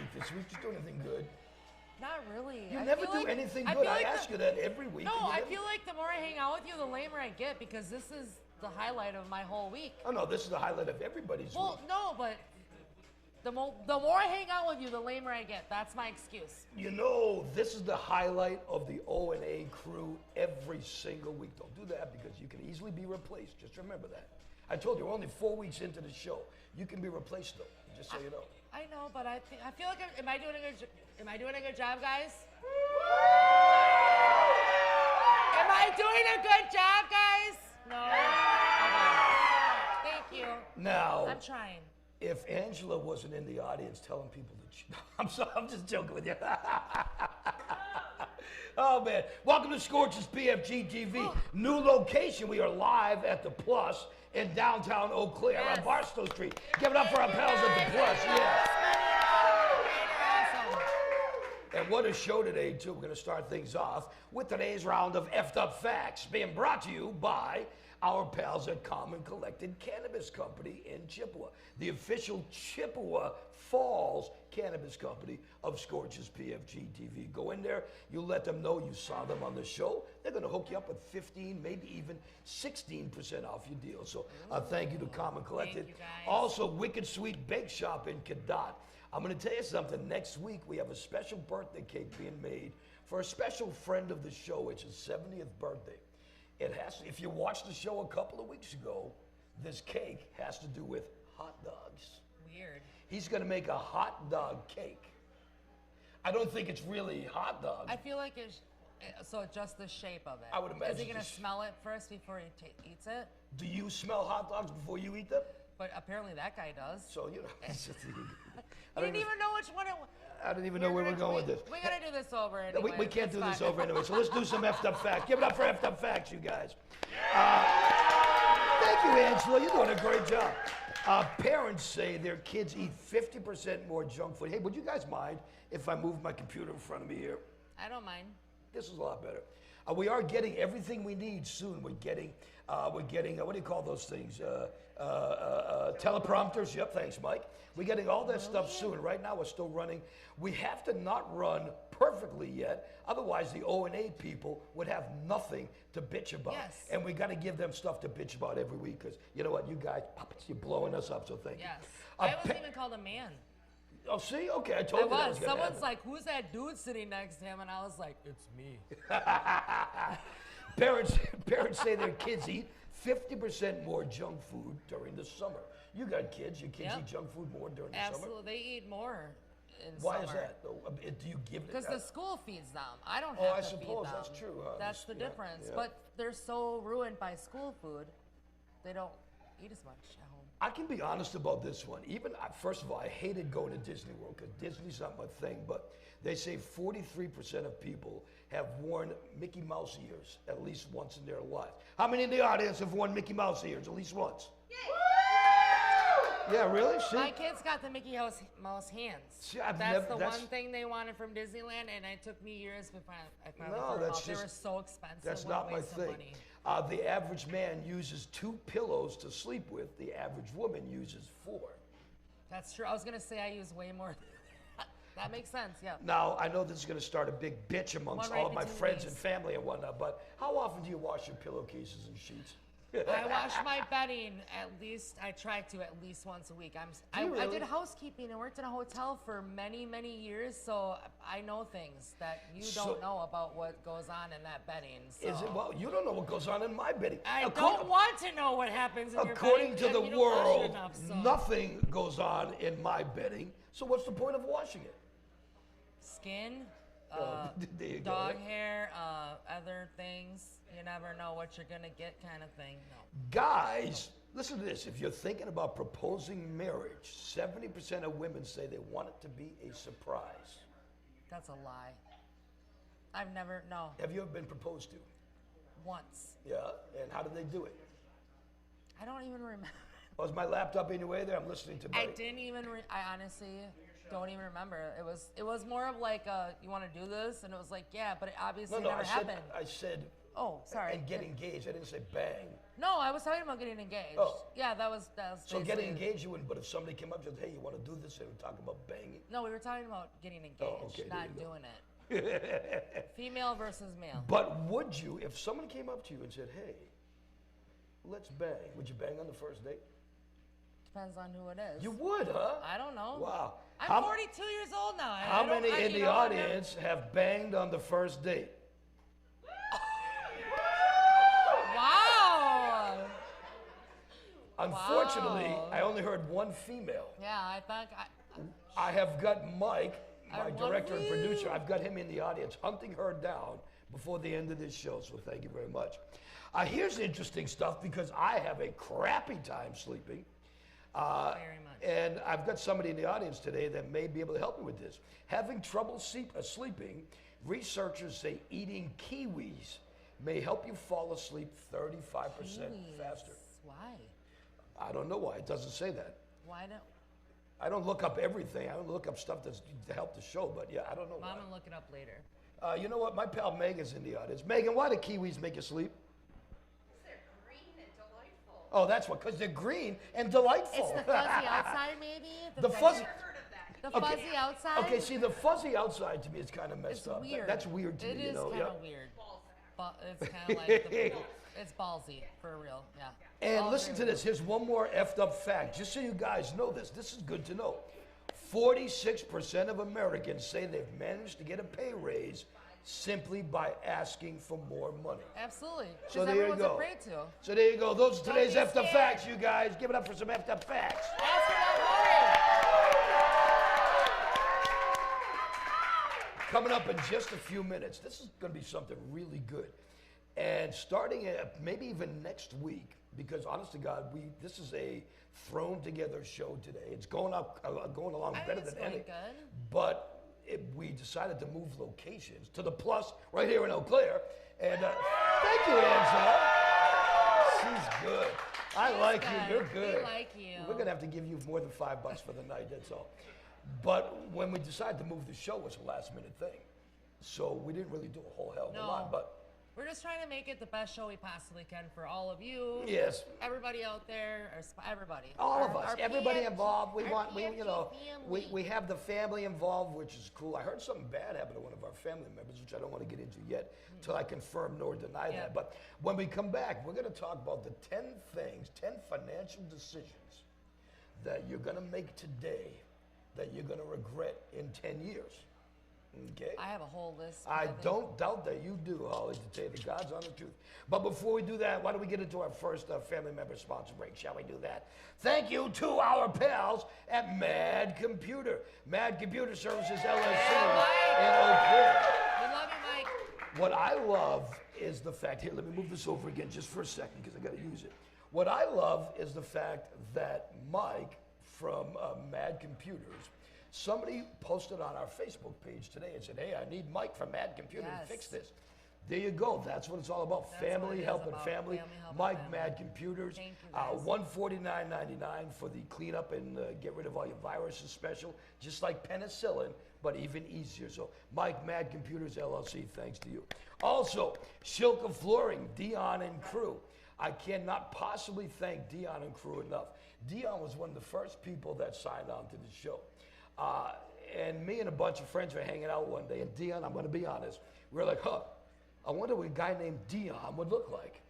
week this week. Did you do anything good? Not really. You never do anything good. I ask you that every week. No, I feel like the more I hang out with you, the lamer I get because this is the highlight of my whole week. Oh no, this is the highlight of everybody's week. Well, no, but the more I hang out with you, the lamer I get. That's my excuse. You know, this is the highlight of the O&A crew every single week. Don't do that because you can easily be replaced. Just remember that. I told you, we're only 4 weeks into the show. You can be replaced though, just so you know. I know, but I feel like am I doing a good job, guys? Am I doing a good job, guys? No. Okay. Thank you. Now, I'm trying. If Angela wasn't in the audience telling people to, I'm sorry, I'm just joking with you. Oh man, welcome to SCORCH's Pfg-Tv. Oh. New location. We are live at the Plus in downtown Eau Claire on Barstow Street. Give it up for our pals at the Plus, yeah. And what a show today, too. We're going to start things off with today's round of effed up facts, being brought to you by our pals at Common Collected Cannabis Company in Chippewa, the official Chippewa Falls cannabis company of SCORCH's Pfg-Tv. Go in there, you let them know you saw them on the show. They're going to hook you up with 15, maybe even 16% off your deal. So thank you to Common Collected. Thank you, guys. Also, Wicked Sweet Bake Shop in Cadott. I'm going to tell you something. Next week, we have a special birthday cake being made for a special friend of the show. It's his 70th birthday. It has. If you watched the show a couple of weeks ago, this cake has to do with hot dogs. Weird. He's going to make a hot dog cake. I don't think it's really hot dog. I feel like it's so just the shape of it. I would imagine. Is he going to smell it first before he eats it? Do you smell hot dogs before you eat them? But apparently that guy does. So, you know. I didn't even know which one it was. I don't even know where we're going with this. We got to do this over anyway. We can't do this over anyway, so let's do some effed up facts. Give it up for effed up facts, you guys. Thank you, Angela. You're doing a great job. Parents say their kids eat 50% more junk food. Hey, would you guys mind if I move my computer in front of me here? I don't mind. This is a lot better. We are getting everything we need soon. We're getting what do you call those things? Teleprompters. Yep, thanks, Mike. We're getting all that stuff soon. Right now, we're still running. We have to not run perfectly yet. Otherwise, the O&A people would have nothing to bitch about. Yes. And we got to give them stuff to bitch about every week because you know what, you guys, puppets, you're blowing us up. So thank you. Yes. I wasn't even called a man. Oh, see? Okay, I told you that was gonna Someone's happen. like, who's that dude sitting next to him? And I was like, it's me. Parents say their kids eat 50% more junk food during the summer. You got kids. Your kids eat junk food more during the summer? Absolutely. They eat more in Why summer. is that, though? Do you give it? Because the school feeds them. I don't Oh, have I to feed suppose them. that's true, huh? That's the Yeah, difference. yeah. But they're so ruined by school food, they don't eat as much at home. I can be honest about this one. First of all, I hated going to Disney World because Disney's not my thing, but they say 43% of people have worn Mickey Mouse ears at least once in their life. How many in the audience have worn Mickey Mouse ears at least once? Yeah, really? See? My kids got the Mickey Mouse hands. See, That's the one thing they wanted from Disneyland, and it took me years before I finally figured out. They were so expensive. That's What a not my waste of thing. money. The average man uses 2 pillows to sleep with. The average woman uses 4. That's true. I was going to say I use way more. That makes sense, yeah. Now, I know this is going to start a big bitch amongst all of my friends and family and whatnot, but how often do you wash your pillowcases and sheets? I wash my bedding I try to at least once a week. I did housekeeping and worked in a hotel for many, many years, so I know things that you don't know about what goes on in that bedding. So. Is it? Well, you don't know what goes on in my bedding. I don't want to know what happens in your bedding. According to the world, enough, so. nothing goes on in my bedding, so what's the point of washing it? Skin, there you dog go. hair, other things. You never know what you're going to get kind of thing. No. Guys, listen to this. If you're thinking about proposing marriage, 70% of women say they want it to be a surprise. That's a lie. I've never, no. Have you ever been proposed to? Once. Yeah, and how did they do it? I don't even remember. Oh, is my laptop in your way there? I'm listening to I didn't even, I honestly don't even remember. It was more of like, you want to do this? And it was like, yeah, but it obviously never happened. I said, Oh, sorry. And get engaged. I didn't say bang. No, I was talking about getting engaged. Oh. Yeah, that was So getting basically- engaged you wouldn't, but if somebody came up and said, hey, you want to do this, they were talking about banging. No, we were talking about getting engaged, okay, there not you go. doing it. Female versus male. But would you, if someone came up to you and said, hey, let's bang, would you bang on the first date? Depends on who it is. You would, huh? I don't know. Wow. I'm 42 years old now. How many in the audience have banged on the first date? Wow. Unfortunately, Wow. I only heard one female. Yeah, I think I have got Mike, my one director and woo. producer, I've got him in the audience hunting her down before the end of this show, so thank you very much. Here's interesting stuff because I have a crappy time sleeping. Very much. And I've got somebody in the audience today that may be able to help me with this. Having trouble sleeping, researchers say eating kiwis may help you fall asleep 35% faster. Why? I don't know why. It doesn't say that. Why don't? I don't look up everything. I don't look up stuff that's to help the show, but yeah, I don't know I'm why. gonna look it up later. You know what? My pal Megan's in the audience. Megan, why do kiwis make you sleep? They're green and delightful. Oh, that's what, because they're green and delightful. It's the fuzzy outside, maybe. The fuzzy. Heard of that? The fuzzy outside. Okay, see, the fuzzy outside to me is kind of messed It's up. weird. That's weird to It me, is you know. kind of yeah. weird. But it's kind of like it's ballsy for real. Yeah. And I'll listen agree to with this. Here's one more effed up fact, just so you guys know this. This is good to know. 46% of Americans say they've managed to get a pay raise simply by asking for more money. you. Absolutely. So Because there you everyone's go. afraid to. So there you go. Those are Don't today's be effed up scared. facts, you guys. Give it up for some effed up facts. Ask without Coming up in just a few minutes, this is going to be something really good. And starting maybe even next week, because honest to God, this is a thrown together show today. It's going along I better think it's than any. going good. But we decided to move locations to the Plus right here in Eau Claire. And thank you, Angela. She's good. I like you. You're good. We like you. We're gonna have to give you more than $5 for the night. That's all. But when we decided to move the show, it was a last minute thing. So we didn't really do a whole hell of a lot. But we're just trying to make it the best show we possibly can for all of you. yes, Everybody out there, everybody. all of us, Our everybody PMG involved. We our want, PMG family. we have the family involved, which is cool. I heard something bad happen to one of our family members, which I don't want to get into yet, until I confirm nor deny Yeah. that. But when we come back, we're going to talk about the 10 financial decisions that you're going to make today that you're going to regret in 10 years. Okay? I have a whole list. I think- don't doubt that you do, Holly, to tell you the God's honest truth. But before we do that, why don't we get into our first family member sponsor break? Shall we do that? Thank you to our pals at Mad Computer. Mad Computer Services LLC in Eau Claire. We love you, Mike. What I love is the fact, here, let me move this over again just for a second because I got to use it. What I love is the fact that Mike from Mad Computers, somebody posted on our Facebook page today and said, hey, I need Mike from Mad Computer to Yes. fix this. There you go. That's what it's all about. That's what Family it is helping about. family. Family helping Mike, family. Mad Computers. Thank you, guys. $149.99 for the cleanup and get rid of all your viruses special, just like penicillin, but even easier. So, Mike, Mad Computers LLC, thanks to you. Also, Shilka Flooring, Dion and crew. I cannot possibly thank Dion and crew enough. Dion was one of the first people that signed on to the show. And me and a bunch of friends were hanging out one day, and Dion, I'm going to be honest, we were like, I wonder what a guy named Dion would look like.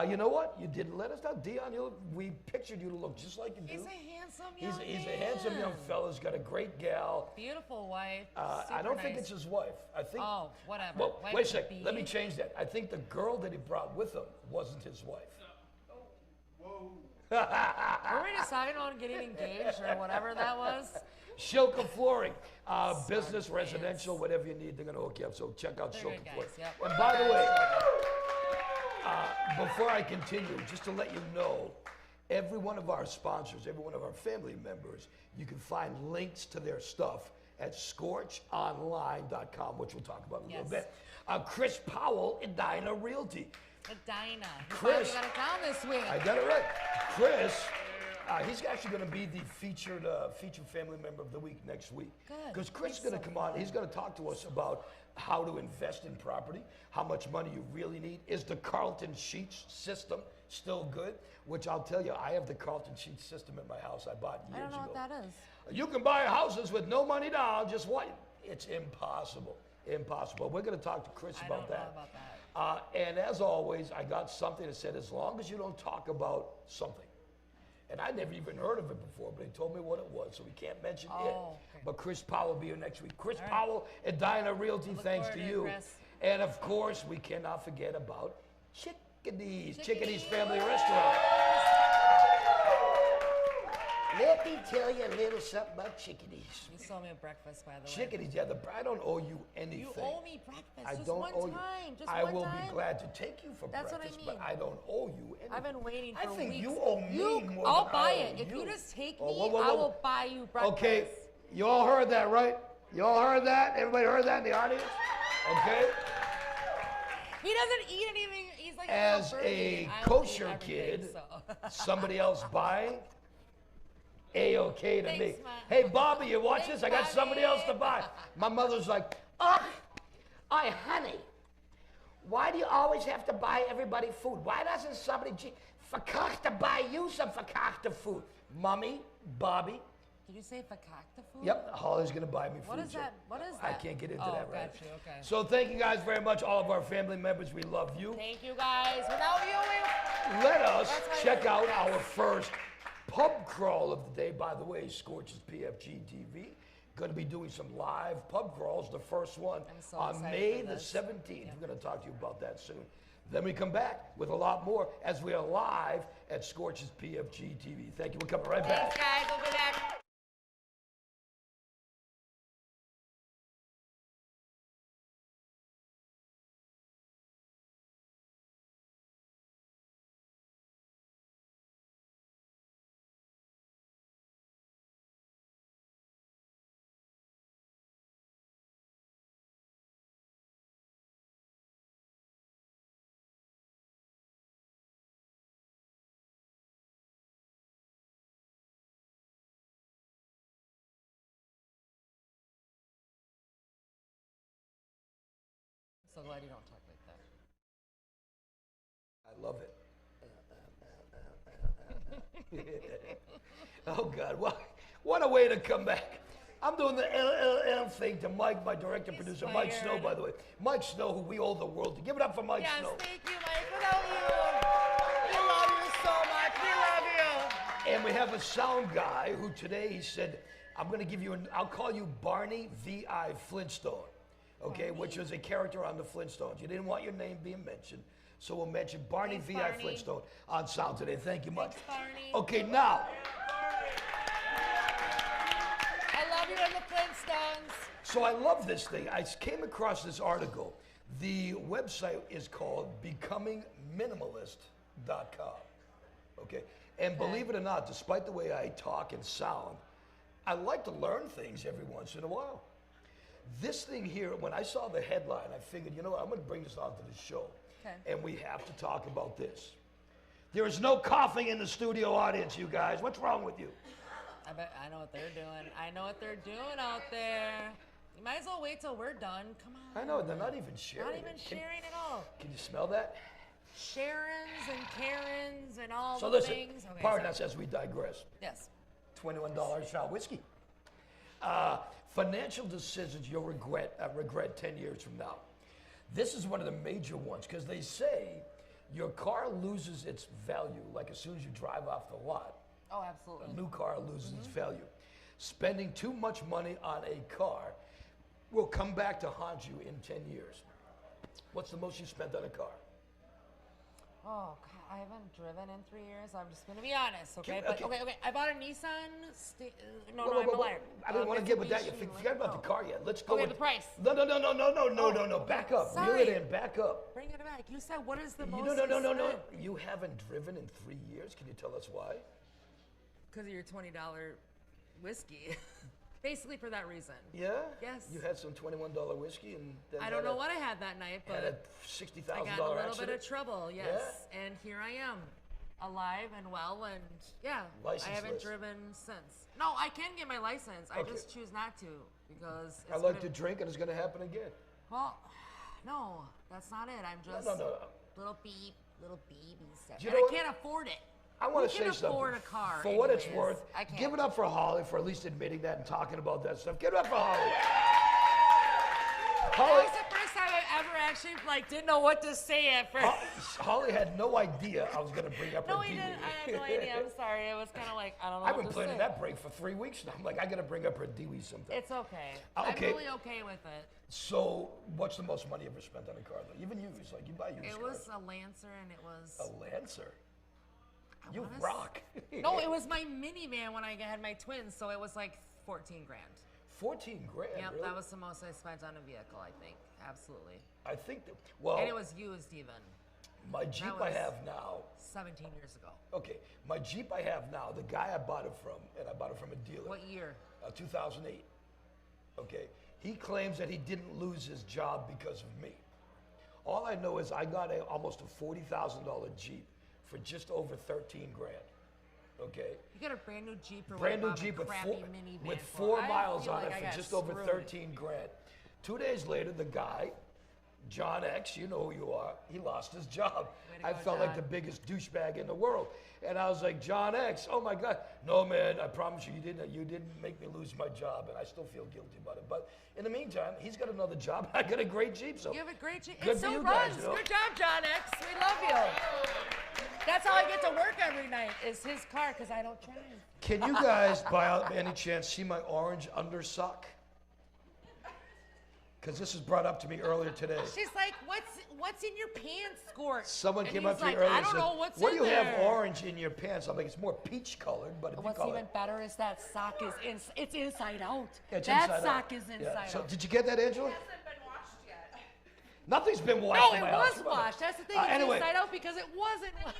You know what? You didn't let us down. Dion, we pictured you to look just like you do. He's a handsome young man. He's a handsome young fella. He's got a great gal. Beautiful wife. I don't think nice. it's his wife. I think. Oh, whatever. Well, Wife wait a to sec. be. Let me change that. I think the girl that he brought with him wasn't his wife. Were we deciding on getting engaged or whatever that was? Shilka Flooring, business, residential, whatever you need, they're going to hook you up. So check out They're Shilka good guys, Flooring. yep. And by the way, before I continue, just to let you know, every one of our sponsors, every one of our family members, you can find links to their stuff at SCORCHonline.com, which we'll talk about in a little Yes. bit. Chris Powell, Edina Realty. Edina. Chris. You got a town this week. I got it right. Chris, He's actually going to be the featured family member of the week next week. Good. Because Chris is going to come on. He's going to talk to us about how to invest in property, how much money you really need. Is the Carlton Sheets system still good? Which I'll tell you, I have the Carlton Sheets system at my house I bought years ago. I don't know what that is. You can buy houses with no money down, just what? It's impossible. Impossible. We're going to talk to Chris about that. I don't know about that. And as always, I got something that said, as long as you don't talk about something. And I never even heard of it before, but he told me what it was, so we can't mention it. Okay. But Chris Powell will be here next week. Chris Powell at Dinah Realty, thanks to you. Chris. And of course, we cannot forget about Chickadees, Chickadees Family Restaurant. Let me tell you a little something about Chickadees. You sold me a breakfast, by the way. Chickadees, yeah, I don't owe you anything. You owe me breakfast. I just don't one owe you. time. Just I one will time. be glad to take you for That's breakfast, what I mean. but I don't owe you anything. I've been waiting for I think weeks. you owe me more I'll than buy I it. owe If you just take Oh, me, whoa, whoa, I whoa. will buy you breakfast. Okay, you all heard that, right? You all heard that? Everybody heard that in the audience? Okay. He doesn't eat anything. He's like As Burger a King. I will eat kosher everything, kid, so. somebody else buying, A-okay to me. Thanks, Ma. Hey, Bobby, you watch Thanks, this? I got somebody else to buy. My mother's like, oh, honey, why do you always have to buy everybody food? Why doesn't somebody to buy you some food? Mommy, Bobby. Did you say fakakta food? Yep, Holly's gonna buy me food. What is that? What is that? I can't get into Oh, that right. got you, okay. So thank you guys very much, all of our family members. We love you. Thank you guys. Without you, Let us That's my check favorite. out our first pub crawl of the day. By the way, SCORCH's Pfg-Tv. Going to be doing some live pub crawls. The first one I'm so on excited May for the this. 17th. We're going to talk to you about that soon. Then we come back with a lot more as we are live at SCORCH's Pfg-Tv. Thank you. We're coming right back. thanks, guys. We'll be back. So glad you don't talk like that. I love it. Oh, God. What a way to come back. I'm doing the LLM thing to Mike, my director, producer, Mike Snow, by the way. Mike Snow, who we owe the world to. Give it up for Mike Snow. Yes, thank you, Mike. Without you, we love you so much. We love you. And we have a sound guy who today he said, I'm going to give you I'll call you Barney V.I. Flintstone, okay, which was a character on the Flintstones. You didn't want your name being mentioned, so we'll mention Barney Thanks, V.I. Barney. Flintstone on sound today. Thank you much. Thanks, Barney. Okay, now, I love you and the Flintstones. so I love this thing. I came across this article. The website is called becomingminimalist.com, okay? And believe it or not, despite the way I talk and sound, I like to learn things every once in a while. This thing here, when I saw the headline, I figured, you know what, I'm going to bring this onto the show. Okay. And we have to talk about this. There is no coughing in the studio audience, you guys. What's wrong with you? I bet I know what they're doing. I know what they're doing out there. You might as well wait till we're done. Come on. I know, they're not even sharing Not it. even sharing at all. Can you smell that? Sharon's and Karen's and all So the listen, things. Okay, pardon sorry. us as we digress. Yes. $21 shot whiskey. Financial decisions you'll regret 10 years from now. This is one of the major ones because they say your car loses its value like as soon as you drive off the lot. Oh, absolutely. A new car loses its value. Spending too much money on a car will come back to haunt you in 10 years. What's the most you spent on a car? Oh, God, I haven't driven in 3 years. I'm just going to be honest, okay? Okay. But, okay. I bought a Nissan. No, Whoa, I'm whoa, a whoa. liar. I didn't want to get with that. You Mitsubishi forgot about the car yet. Let's go Okay, with the price. No. Back up. Reel Sorry. it in. Back up. Bring it back. You said what is the most No. you spent? You haven't driven in 3 years. Can you tell us why? Because of your $20 whiskey. Basically for that reason. Yeah? Yes. You had some $21 whiskey and then I don't know what I had that night, had a but $60,000 I got in a little accident? bit of trouble, yes. And here I am. alive and well, and yeah, Licenseless. I haven't driven since. No, I can get my license. I Okay. just choose not to because I like to drink, and it's going to happen again. Well, no, that's not it. I'm just No. little baby stuff. You And know I what? can't afford it. I want Who to say can something. afford a car For what it's anyways? worth, I can't. give it up for Holly for at least admitting that and talking about that stuff. Give it up for Holly. That Holly, was the first time I ever actually didn't know what to say at first. Holly had no idea I was going to bring up No, her he DD. didn't. I had no idea. I'm sorry. It was kind of like, I don't know I've what been to planning say. that break for 3 weeks now. I'm like, I got to bring up her DD sometime. It's okay. Okay. I'm really okay with it. So, what's the most money you ever spent on a car, though? Even used, like you buy used It cars. was a Lancer, and it was... A Lancer. You wanna s- rock. No, it was my minivan when I had my twins, so it was like 14 grand. 14 grand. Yep, really? that was the most I spent on a vehicle, I think. Absolutely. I think that. Well, And it was used even. my Jeep that I was- have now. 17 years ago. Okay, my Jeep I have now. The guy I bought it from, and I bought it from a dealer. What year? 2008. Okay, he claims that he didn't lose his job because of me. All I know is I got almost a $40,000 Jeep for just over 13 grand. Okay, You got a brand new Jeep or brand new what, Jeep a with crappy four, minivan with for? 4 I miles feel on like it I for got just over screwed. 13 grand. 2 days later, the guy, John X, you know who you are, he lost his job. Way to I go, felt like John. the biggest douchebag in the world. And I was like, John X, oh my God. No, man, I promise you, you didn't make me lose my job, and I still feel guilty about it. But in the meantime, he's got another job. I got a great Jeep, so. You have a great Jeep. Good It for still you guys, runs. you know? Good job, John X. We love you. That's how I get to work every night, is his car, because I don't drive. Can you guys, by any chance, see my orange undersock? Because this was brought up to me earlier today. She's like, what's in your pants, Scorch? Someone And came he's up to me like, earlier I and don't said, know what's what in do you there. have orange in your pants? I'm like, it's more peach colored, but if you What's call even it. better is that sock is it's inside out. It's that inside sock out. is Yeah. inside So out. did you get that, Angela? It hasn't been washed yet. Nothing's been washed No, in it my house. was washed. That's the thing. It's Anyway, inside out because it wasn't. You can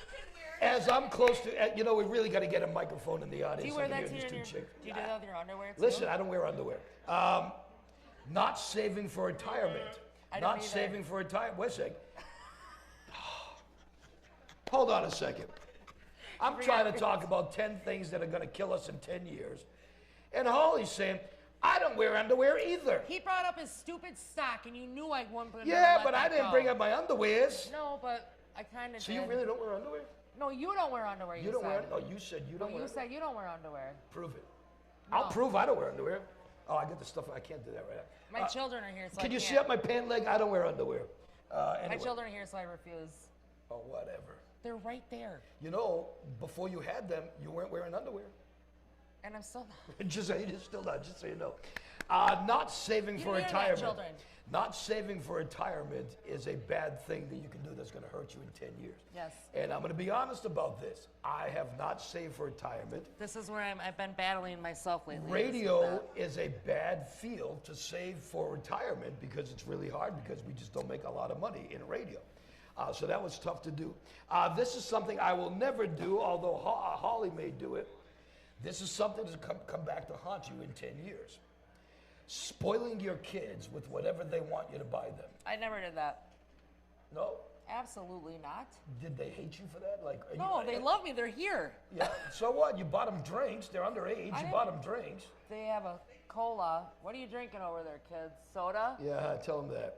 wear it. as I'm close to, you know, we really got to get a microphone in the audience. Do you so wear I can that hear too in these your? two chicks. Do you do that with your underwear too? Listen, I don't wear underwear. Not saving for retirement. I don't Not either. saving for retirement. Wait a sec. Hold on a second. I'm trying to talk about 10 things that are going to kill us in 10 years. And Holly's saying, I don't wear underwear either. He brought up his stupid sock, and you knew I wanted to Yeah, let but I that didn't go. bring up my underwears. No, but I kind of So did. you really don't wear underwear? No, you don't wear underwear. You don't wear? said. No, you said you don't No, wear. you said you don't wear underwear. Prove it. I'll prove I don't wear underwear. Oh, I got the stuff. I can't do that right now. My children are here, so Can I you can't. see up my pant leg? I don't wear underwear. My Anyway. children are here, so I refuse. Oh, whatever. They're right there, You know, before you had them, you weren't wearing underwear. and I'm still not. Just still not. Just so you know. Not saving You for hear that, retirement. children. Not saving for retirement is a bad thing that you can do that's going to hurt you in 10 years. Yes. And I'm going to be honest about this. I have not saved for retirement. This is where I've been battling myself lately. Radio is a bad field to save for retirement because it's really hard because we just don't make a lot of money in radio. So that was tough to do. This is something I will never do, although Holly may do it. This is something to come back to haunt you in 10 years. Spoiling your kids with whatever they want you to buy them. I never did that. No? Absolutely not. Did they hate you for that? Like, are No, you, they love me. They're here. Yeah. So what? You bought them drinks. They're underage. You bought them drinks. They have a cola. What are you drinking over there, kids? Soda? Yeah, tell them that.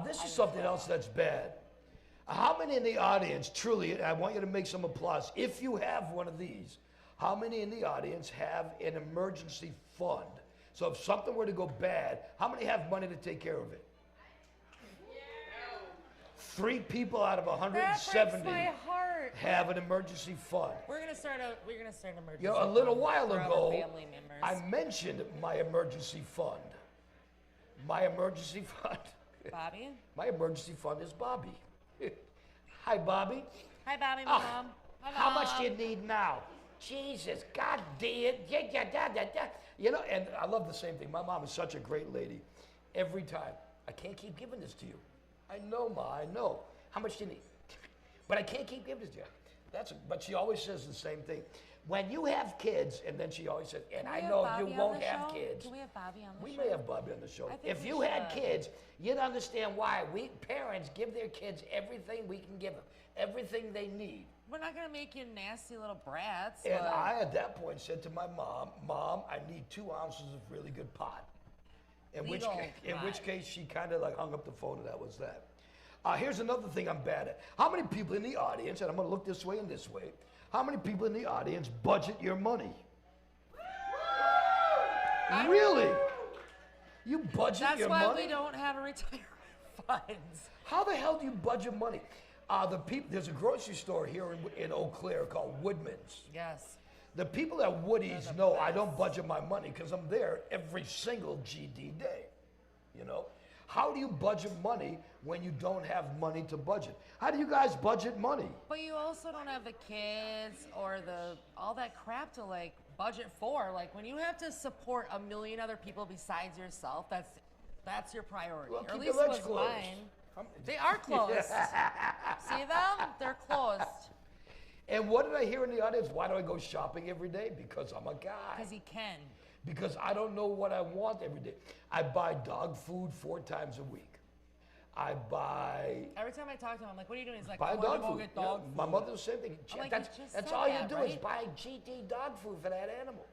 This is something else that's bad. How many in the audience, truly, I want you to make some applause. If you have one of these, how many in the audience have an emergency fund? So if something were to go bad, how many have money to take care of it? 3 people out of That 170 breaks my heart. have an emergency fund. We're gonna start an emergency. You know, a little fund while for our ago, family members. I mentioned my emergency fund. My emergency fund. Bobby. My emergency fund is Bobby. Hi, Bobby. Hi, Bobby, my Oh, mom. Hi, How Mom. much do you need now? Jesus, God damn. You know, and I love the same thing. My mom is such a great lady. Every time, I can't keep giving this to you. I know, Ma, I know. How much do you need? But I can't keep giving this to you. But she always says the same thing. When you have kids, and then she always says, and Can I we have know Bobby you on won't the have show? kids. Can we have Bobby on the We show? may have Bobby on the show. I think If we you had should. kids, you'd understand why we parents give their kids everything we can give them, everything they need. We're not gonna make you nasty little brats. And but I, at that point, said to my mom, Mom, I need 2 ounces of really good pot. In which case, she kind of like hung up the phone, and that was that. Here's another thing I'm bad at. How many people in the audience, and I'm gonna look this way and this way, how many people in the audience budget your money? Really? You budget your money? That's why we don't have a retirement funds. How the hell do you budget money? There's a grocery store here in Eau Claire called Woodman's. Yes. The people at Woody's know I don't budget my money because I'm there every single GD day. You know? How do you budget money when you don't have money to budget? How do you guys budget money? But you also don't have the kids or all that crap to like budget for. Like when you have to support a million other people besides yourself, that's your priority. Well, or at keep least your it legs was closed. mine. They are closed. See them? They're closed. And what did I hear in the audience? Why do I go shopping every day? Because I'm a guy. Because he can. Because I don't know what I want every day. I buy dog food 4 times a week. I buy... Every time I talk to him, I'm like, what are you doing? He's like, buy I want dog to go food. get dog food. My mother the same thing. I'm like, that's you just that's said all that, you do is right? buy GD dog food for that animal.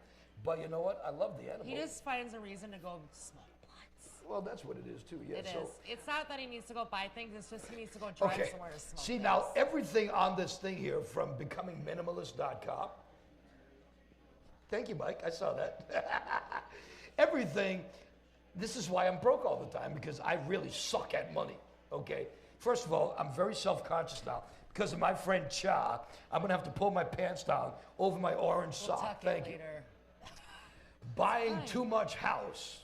But you know what? I love the animal. He just finds a reason to go smoke blunts. Well, that's what it is too. Yeah. It so, is. It's not that he needs to go buy things. It's just he needs to go drive somewhere to smoke. See, things. now everything on this thing here from becomingminimalist.com. Thank you, Mike. I saw that. Everything. This is why I'm broke all the time, because I really suck at money. Okay. First of all, I'm very self-conscious now because of my friend Cha. I'm gonna have to pull my pants down over my orange sock. Thank you. Buying too much house.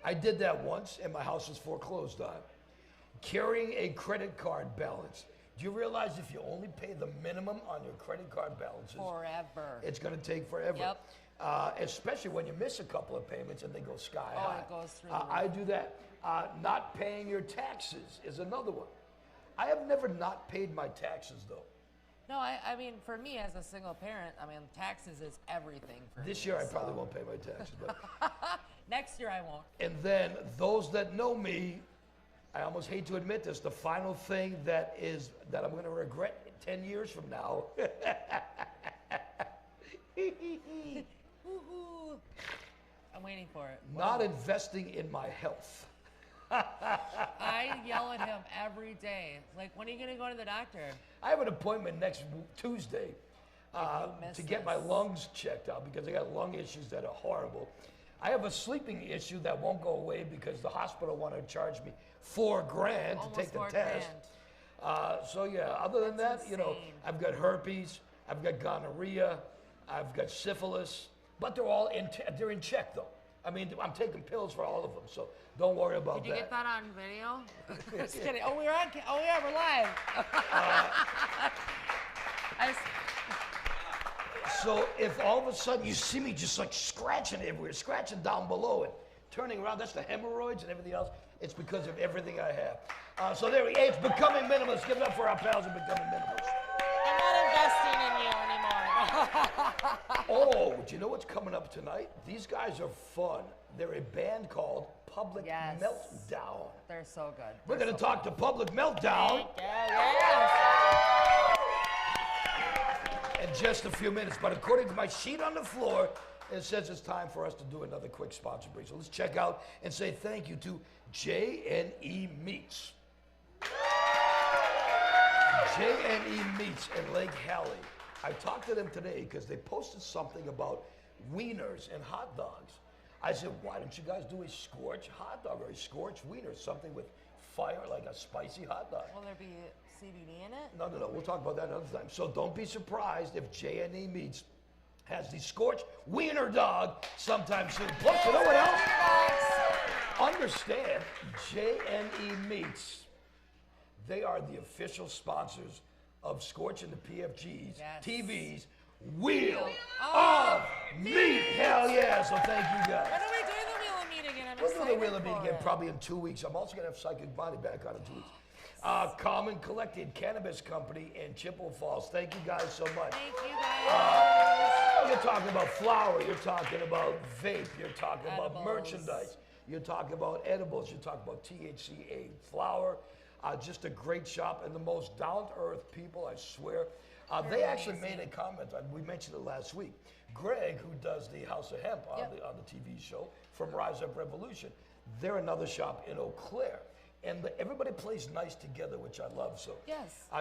I did that once, and my house was foreclosed on. Carrying a credit card balance. Do you realize if you only pay the minimum on your credit card balances, forever, it's going to take forever. Yep. Especially when you miss a couple of payments and they go sky high. It goes through the roof. I do that. Not paying your taxes is another one. I have never not paid my taxes, though. No, I mean, for me as a single parent, I mean, taxes is everything for me. This year I probably won't pay my taxes. But next year I won't. And then those that know me, I almost hate to admit this, the final thing that I'm going to regret 10 years from now. I'm waiting for it. Not investing in my health. I yell at him every day. Like, when are you going to go to the doctor? I have an appointment next Tuesday to get my lungs checked out because I got lung issues that are horrible. I have a sleeping issue that won't go away because the hospital want to charge me $4,000 to take the test. So yeah, other than that, insane. you know, I've got herpes, I've got gonorrhea, I've got syphilis, but they're all they're in check though. I mean, I'm taking pills for all of them, so don't worry about that. Did you get that on video? Just kidding. Oh, we're on. Oh yeah, we're live. So if all of a sudden you see me just like scratching everywhere, scratching down below and turning around, that's the hemorrhoids and everything else. It's because of everything I have. So there we go. It's Becoming Minimalist. Give it up for our pals at Becoming Minimalist. I'm not investing in you anymore. Oh, do you know what's coming up tonight? These guys are fun. They're a band called Public Meltdown. They're so good. We're going to talk to Public Meltdown in just a few minutes. But according to my sheet on the floor, it says it's time for us to do another quick sponsor break. So let's check out and say thank you to J&E Meats. J&E Meats in Lake Hallie. I talked to them today because they posted something about wieners and hot dogs. I said, why don't you guys do a SCORCH hot dog or a SCORCH wiener, something with fire, like a spicy hot dog? Will there be CBD in it? No. We'll talk about that another time. So don't be surprised if J&E Meats has the SCORCH wiener dog sometime soon. Plus, you know what else? Understand, J&E Meats, they are the official sponsors of SCORCH and the Pfg-Tv's Wheel of Meat. Hell yeah, so thank you guys. When are we doing the Wheel of Meat again? We'll do the Wheel of Meat again probably in 2 weeks. I'm also going to have Psychic Bonnie back on in 2 weeks. Common Collected Cannabis Company in Chippewa Falls. Thank you guys so much. Thank you guys. You're talking about flour. You're talking about vape. You're talking about Edibles. merchandise. You're talking about edibles. You're talking about THCA flour. Just a great shop and the most down-to-earth people, I swear. They actually made a comment. We mentioned it last week. Greg, who does the House of Hemp on the TV show from Rise Up Revolution, they're another shop in Eau Claire. And everybody plays nice together, which I love. So,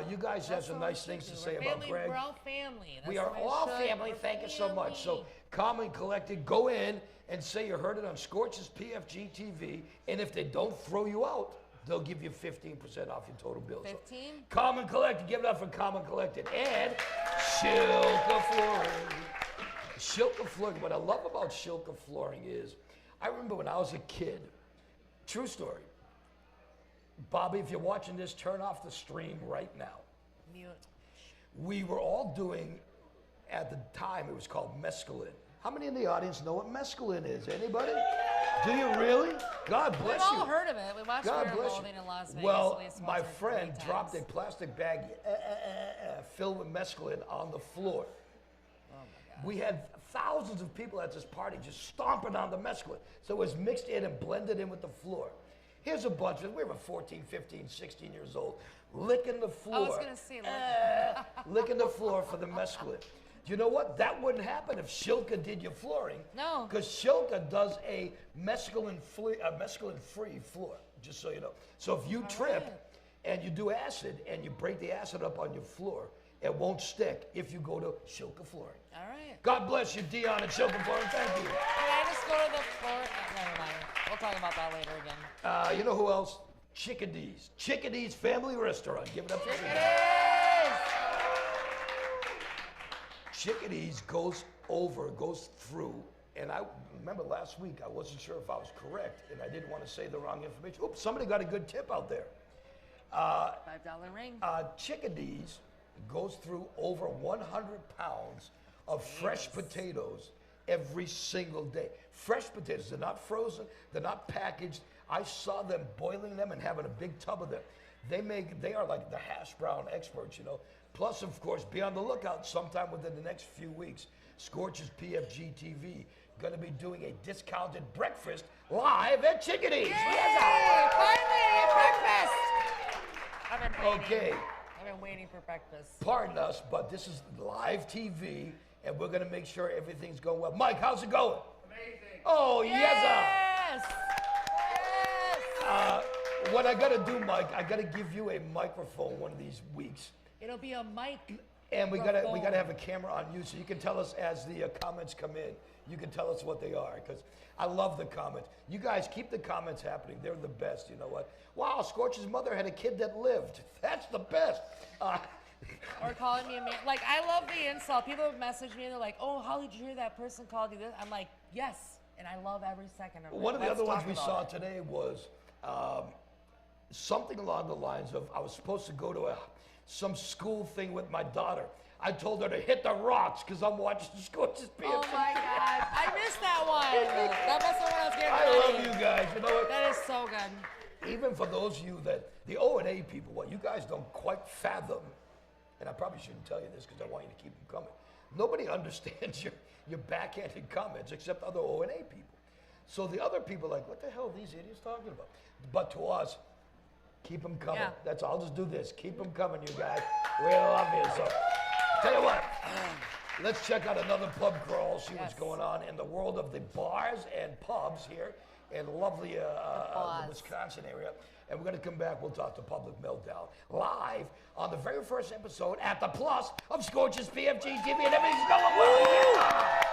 you guys have some nice things to say about Greg. We're all family. We are all family. Thank you so much. So, Calm and Collected, go in and say you heard it on Scorch's Pfg-Tv. And if they don't throw you out, they'll give you 15% off your total bill. 15? So, Calm and Collected, give it up for Calm and Collected. And Shilka Flooring. Shilka Flooring. What I love about Shilka Flooring is, I remember when I was a kid, true story. Bobby, if you're watching this, turn off the stream right now. Mute. We were all doing, at the time, it was called mescaline. How many in the audience know what mescaline is? Anybody? Do you really? God bless you. We've all heard of it. We watched Fear of Loathing in Las Vegas. Well, my friend dropped a plastic bag filled with mescaline on the floor. Oh my God. We had thousands of people at this party just stomping on the mescaline. So it was mixed in and blended in with the floor. Here's a bunch of, we were 14, 15, 16 years old, licking the floor. I was going to say, licking the floor for the mescaline. Do you know what? That wouldn't happen if Shilka did your flooring. No. Because Shilka does a mescaline-free floor, just so you know. So if you trip and you do acid and you break the acid up on your floor, it won't stick if you go to Shilka Flooring. All right. God bless you, Dion at Shilka Flooring. Thank you. Can I just go to the floor? Never mind. We'll talk about that later again. You know who else? Chickadee's. Chickadee's Family Restaurant. Give it up for Chickadee's goes through, and I remember last week I wasn't sure if I was correct, and I didn't want to say the wrong information. Oops, somebody got a good tip out there. $5 ring. Chickadee's goes through over 100 pounds of fresh potatoes every single day. Fresh potatoes, they're not frozen, they're not packaged. I saw them boiling them and having a big tub of them. They are like the hash brown experts, you know. Plus, of course, be on the lookout sometime within the next few weeks. Scorch's Pfg-Tv going to be doing a discounted breakfast live at Chickadee's. Yay! Finally, breakfast! I've been waiting. Okay. I've been waiting for breakfast. Pardon us, but this is live TV, and we're going to make sure everything's going well. Mike, how's it going? Amazing. Oh, Yes! What I got to do, Mike, I got to give you a microphone one of these weeks. It'll be a mic. And we gotta have a camera on you, so you can tell us as the comments come in. You can tell us what they are, because I love the comments. You guys keep the comments happening. They're the best. You know what? Wow, Scorch's mother had a kid that lived. That's the best. Or calling me a man. Like, I love the insult. People message me and they're like, "Oh, how did you hear that person called you this?" I'm like, yes, and I love every second of it. One of the other ones we saw today was something along the lines of, I was supposed to go to some school thing with my daughter. I told her to hit the rocks because I'm watching Scorch's Pfg. Oh my God, I missed that one. That must have when I was getting I ready. love you guys. You know what? That is so good. Even for those of you that, the O&A people, what you guys don't quite fathom, and I probably shouldn't tell you this because I want you to keep them coming. Nobody understands your backhanded comments except other O&A people. So the other people are like, what the hell are these idiots talking about? But to us, keep them coming. Yeah. That's all. I'll just do this. Keep them coming, you guys. We love you. So, tell you what, let's check out another pub crawl, see what's going on in the world of the bars and pubs here in lovely the Wisconsin area. And we're going to come back. We'll talk to Public Meltdown live on the very first episode at the Plus of Scorch's Pfg-Tv, and everything's going well. Yeah.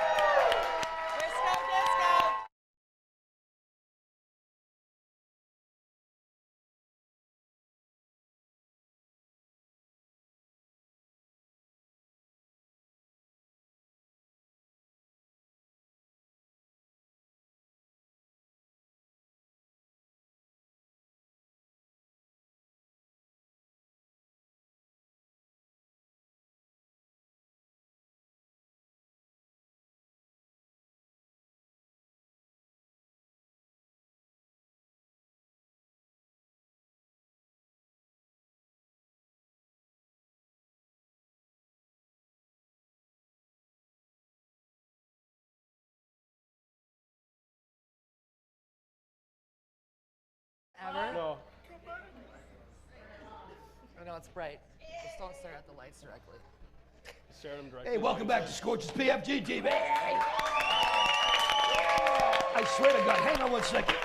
Ever? No. I know it's bright. Just don't stare at the lights directly. Hey, welcome back to Scorch's Pfg-Tv. I swear to God, hang on one second.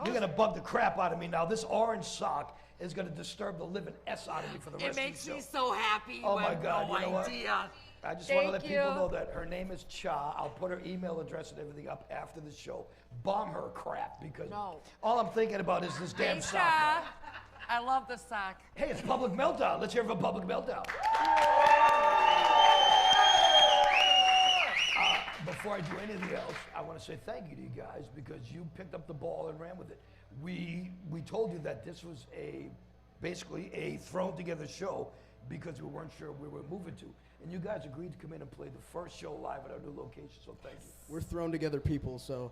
You're going to bug the crap out of me now. This orange sock is going to disturb the living S out of me for the rest of the show. It makes me so happy. Oh my God, no you know what? idea. I just want to let people know that her name is Cha. I'll put her email address and everything up after the show. Bomb her crap because all I'm thinking about is this damn sock. Cha. I love the sock. Hey, it's Public Meltdown. Let's hear it for Public Meltdown. Before I do anything else, I want to say thank you to you guys because you picked up the ball and ran with it. We told you that this was basically a thrown together show because we weren't sure we were moving to. And you guys agreed to come in and play the first show live at our new location, so thank you. We're thrown together people, so.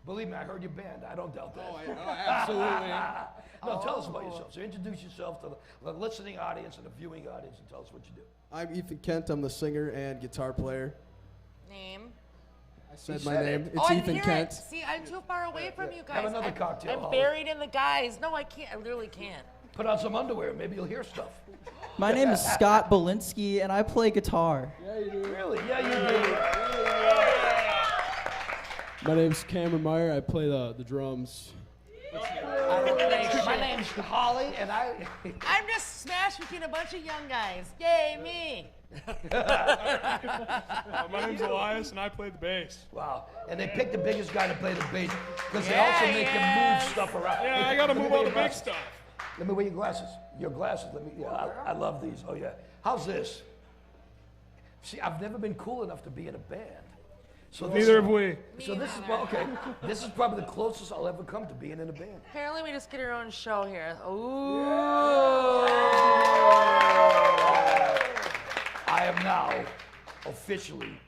Believe me, I heard your band. I don't doubt that. Oh, absolutely. No, tell us about yourself. So introduce yourself to the listening audience and the viewing audience and tell us what you do. I'm Ethan Kent. I'm the singer and guitar player. Name? I said He my said name. it. It's I Ethan didn't hear Kent. it. See, I'm too far away from you guys. Have another cocktail, I'm Holly. buried in the guys. No, I can't. I literally can't. Put on some underwear. Maybe you'll hear stuff. My name is Scott Belinsky, and I play guitar. Yeah, you do. Really? Yeah, you do. My name's Cameron Meyer. I play the drums. My name's Holly, and I'm just smashed between a bunch of young guys. Yay, me. My name's Elias, and I play the bass. Wow. And they picked the biggest guy to play the bass because they also make him move stuff around. Yeah, I gotta move all the big stuff. Let me wear your glasses. Your glasses. Let me. Yeah, I love these. Oh yeah. How's this? See, I've never been cool enough to be in a band. So Neither have we. So this is okay. This is probably the closest I'll ever come to being in a band. Apparently, we just get our own show here. Ooh. I am now officially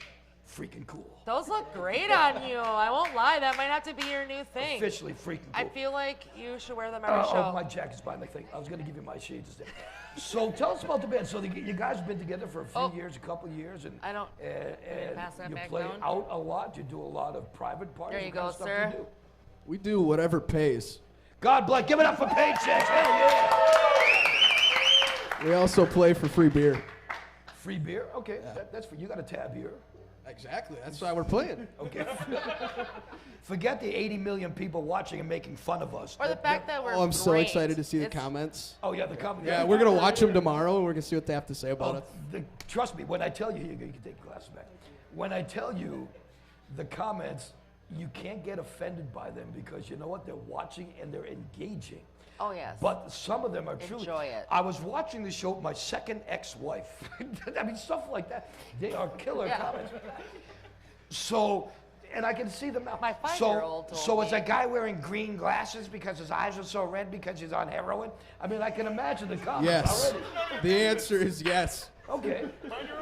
freaking cool. Those look great on you. I won't lie. That might have to be your new thing. Officially freaking cool. I feel like you should wear them every Oh, show. my jacket's behind the thing. I was going to give you my shades instead. So tell us about the band. So you guys have been together for a few years, a couple of years, and I don't- and pass that you back play down? out a lot. You do a lot of private parties. There you What kind go, of stuff sir. do you do? We do whatever pays. God bless. Give it up for paychecks. Hell yeah. We also play for free beer. Free beer. Okay, that's for you. Got a tab here. Exactly. That's why we're playing. Okay. Forget the 80 million people watching and making fun of us. Or the fact that we're Oh, I'm so great. excited to see the It's- comments. Oh yeah, the company. Yeah, we're gonna watch them tomorrow, and we're gonna see what they have to say about it. Trust me, when I tell you, you can take your glasses back. When I tell you the comments, you can't get offended by them because you know what? They're watching and they're engaging. Oh, yes. But some of them are truly. Enjoy it. I was watching the show with my second ex-wife. I mean, stuff like that. They are killer Yeah. comments. So, and I can see them now. My 5-year-old told So is me. a guy wearing green glasses because his eyes are so red because he's on heroin? I mean, I can imagine the comments Yes. already. The answer is yes. Okay.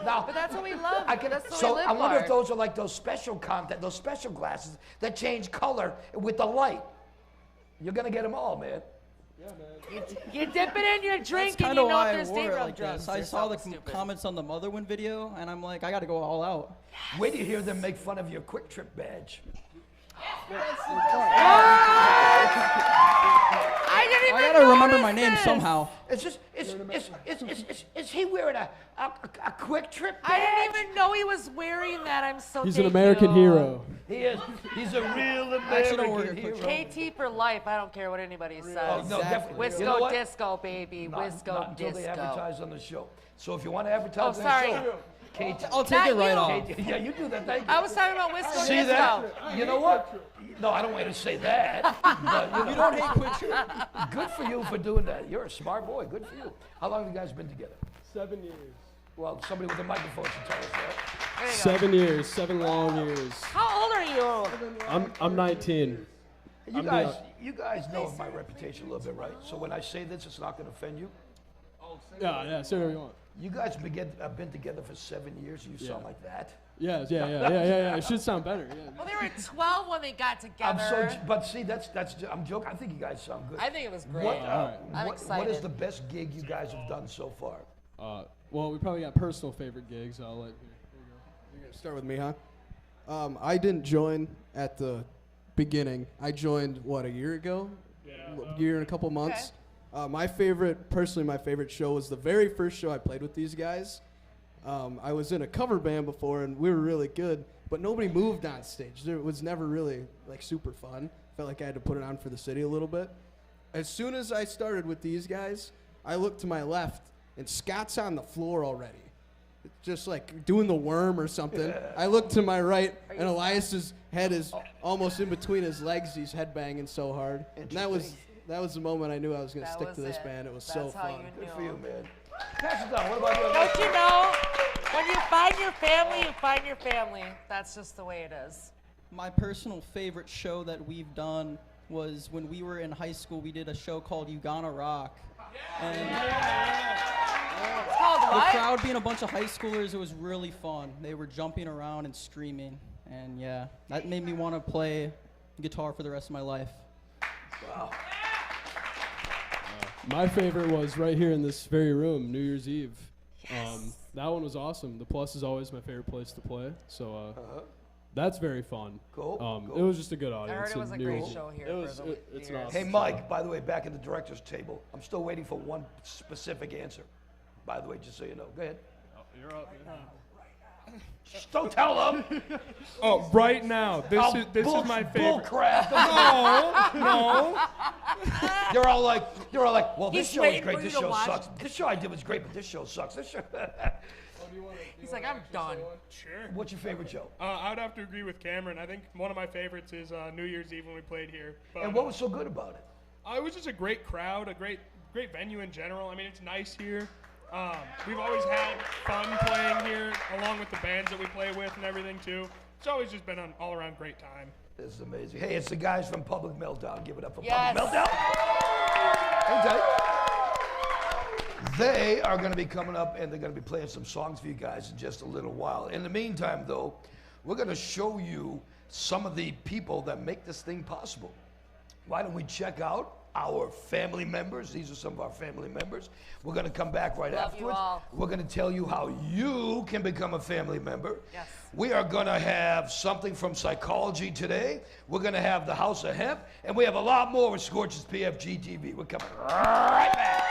Now, But that's what we love. I can, That's what so we live I wonder for. if those are like those special content, those special glasses that change color with the light. You're gonna get them all, man. You dip it in your That's drink and kind you of know why I there's wore date it rub like drugs. this. I or saw the something stupid. comments on the Motherwind video, and I'm like, I got to go all out. Wait till you hear them make fun of your Quick Trip badge. I didn't even I got to remember notice my name this. somehow. Is he wearing a Quick Trip badge? I didn't even know he was wearing that. I'm so He's an thank American you. hero. He is. He's a real Actually, don't worry, American Quick hero. KT for life. I don't care what anybody says. Oh, no, definitely. Wisco You know what? disco, baby. Not Wisco until they disco. advertise on the show. So if you want to advertise Oh, on the sorry. show, KT. I'll take Not it right you. off. KT yeah, you do that. Thank you. I was talking about Wisco See disco. that? You know what? No, I don't want you to say that. But you You don't hate Quick Trip? good for you for doing that. You're a smart boy. Good for you. How long have you guys been together? 7 years. Well, somebody with a microphone should tell us that. There you go. 7 years. 7 long years. How old are you? I'm 19. You guys know of my reputation a little bit, right? So when I say this, it's not going to offend you. Yeah. Say whatever you want. You guys have been together for 7 years. You sound like that. Yeah. It should sound better. Yeah. Well, they were 12 when they got I'm together. but see, I'm joking. I think you guys sound good. I think it was great. What, I'm what is excited. the best gig you guys have done so far? Well, we probably got personal favorite gigs. I'll let you. You're gonna start with me, huh? I didn't join at the beginning. I joined a year ago? Year and a couple months. My favorite show was the very first show I played with these guys, I was in a cover band before, and we were really good, but nobody moved on stage. It was never really like super fun. Felt like I had to put it on for the city a little bit. As soon as I started with these guys, I looked to my left, and Scott's on the floor already, just like doing the worm or something. I looked to my right, and Elias's head is almost in between his legs. He's headbanging so hard. And that was the moment I knew I was going to stick to this band. It was so fun. Good for you, man. Pass it down. What about you? Don't you know, when you find your family, you find your family. That's just the way it is. My personal favorite show that we've done was when we were in high school. We did a show called You Gonna Rock. And It's called the what? crowd being a bunch of high schoolers, it was really fun. They were jumping around and screaming. And yeah, that made me want to play guitar for the rest of my life. Wow. My favorite was right here in this very room, New Year's Eve. That one was awesome. The Plus is always my favorite place to play, so that's very fun. Cool. It was just a good I audience. heard it was a and great New- show here It was, for the it's viewers. awesome. Hey, Mike, by the way, back at the director's table, I'm still waiting for one specific answer. By the way, just so you know. Go ahead. You're up. Just don't tell them. Oh, right now. This is my Bull favorite. crap. No. They're all like, well, this He's show is waiting great. for This you to show watch. sucks. This show I did was great, but this show sucks. This show. He's like, I'm done. Sure. What's your favorite show? I would have to agree with Cameron. I think one of my favorites is New Year's Eve when we played here. But, And what was so good about it? it was just a great crowd, a great venue in general. I mean, it's nice here. We've always had fun playing here, along with the bands that we play with and everything too. It's always just been an all-around great time. This is amazing. Hey, it's the guys from Public Meltdown. Give it up for Yes. Public Meltdown. Okay. They are going to be coming up and they're going to be playing some songs for you guys in just a little while. In the meantime, though, we're going to show you some of the people that make this thing possible. Why don't we check out our family members? These are some of our family members. We're going to come back right Love you afterwards. all. We're going to tell you how you can become a family member. Yes. We are going to have something from psychology today. We're going to have the House of Hemp, and we have a lot more with Scorch's Pfg-Tv. We're coming right back.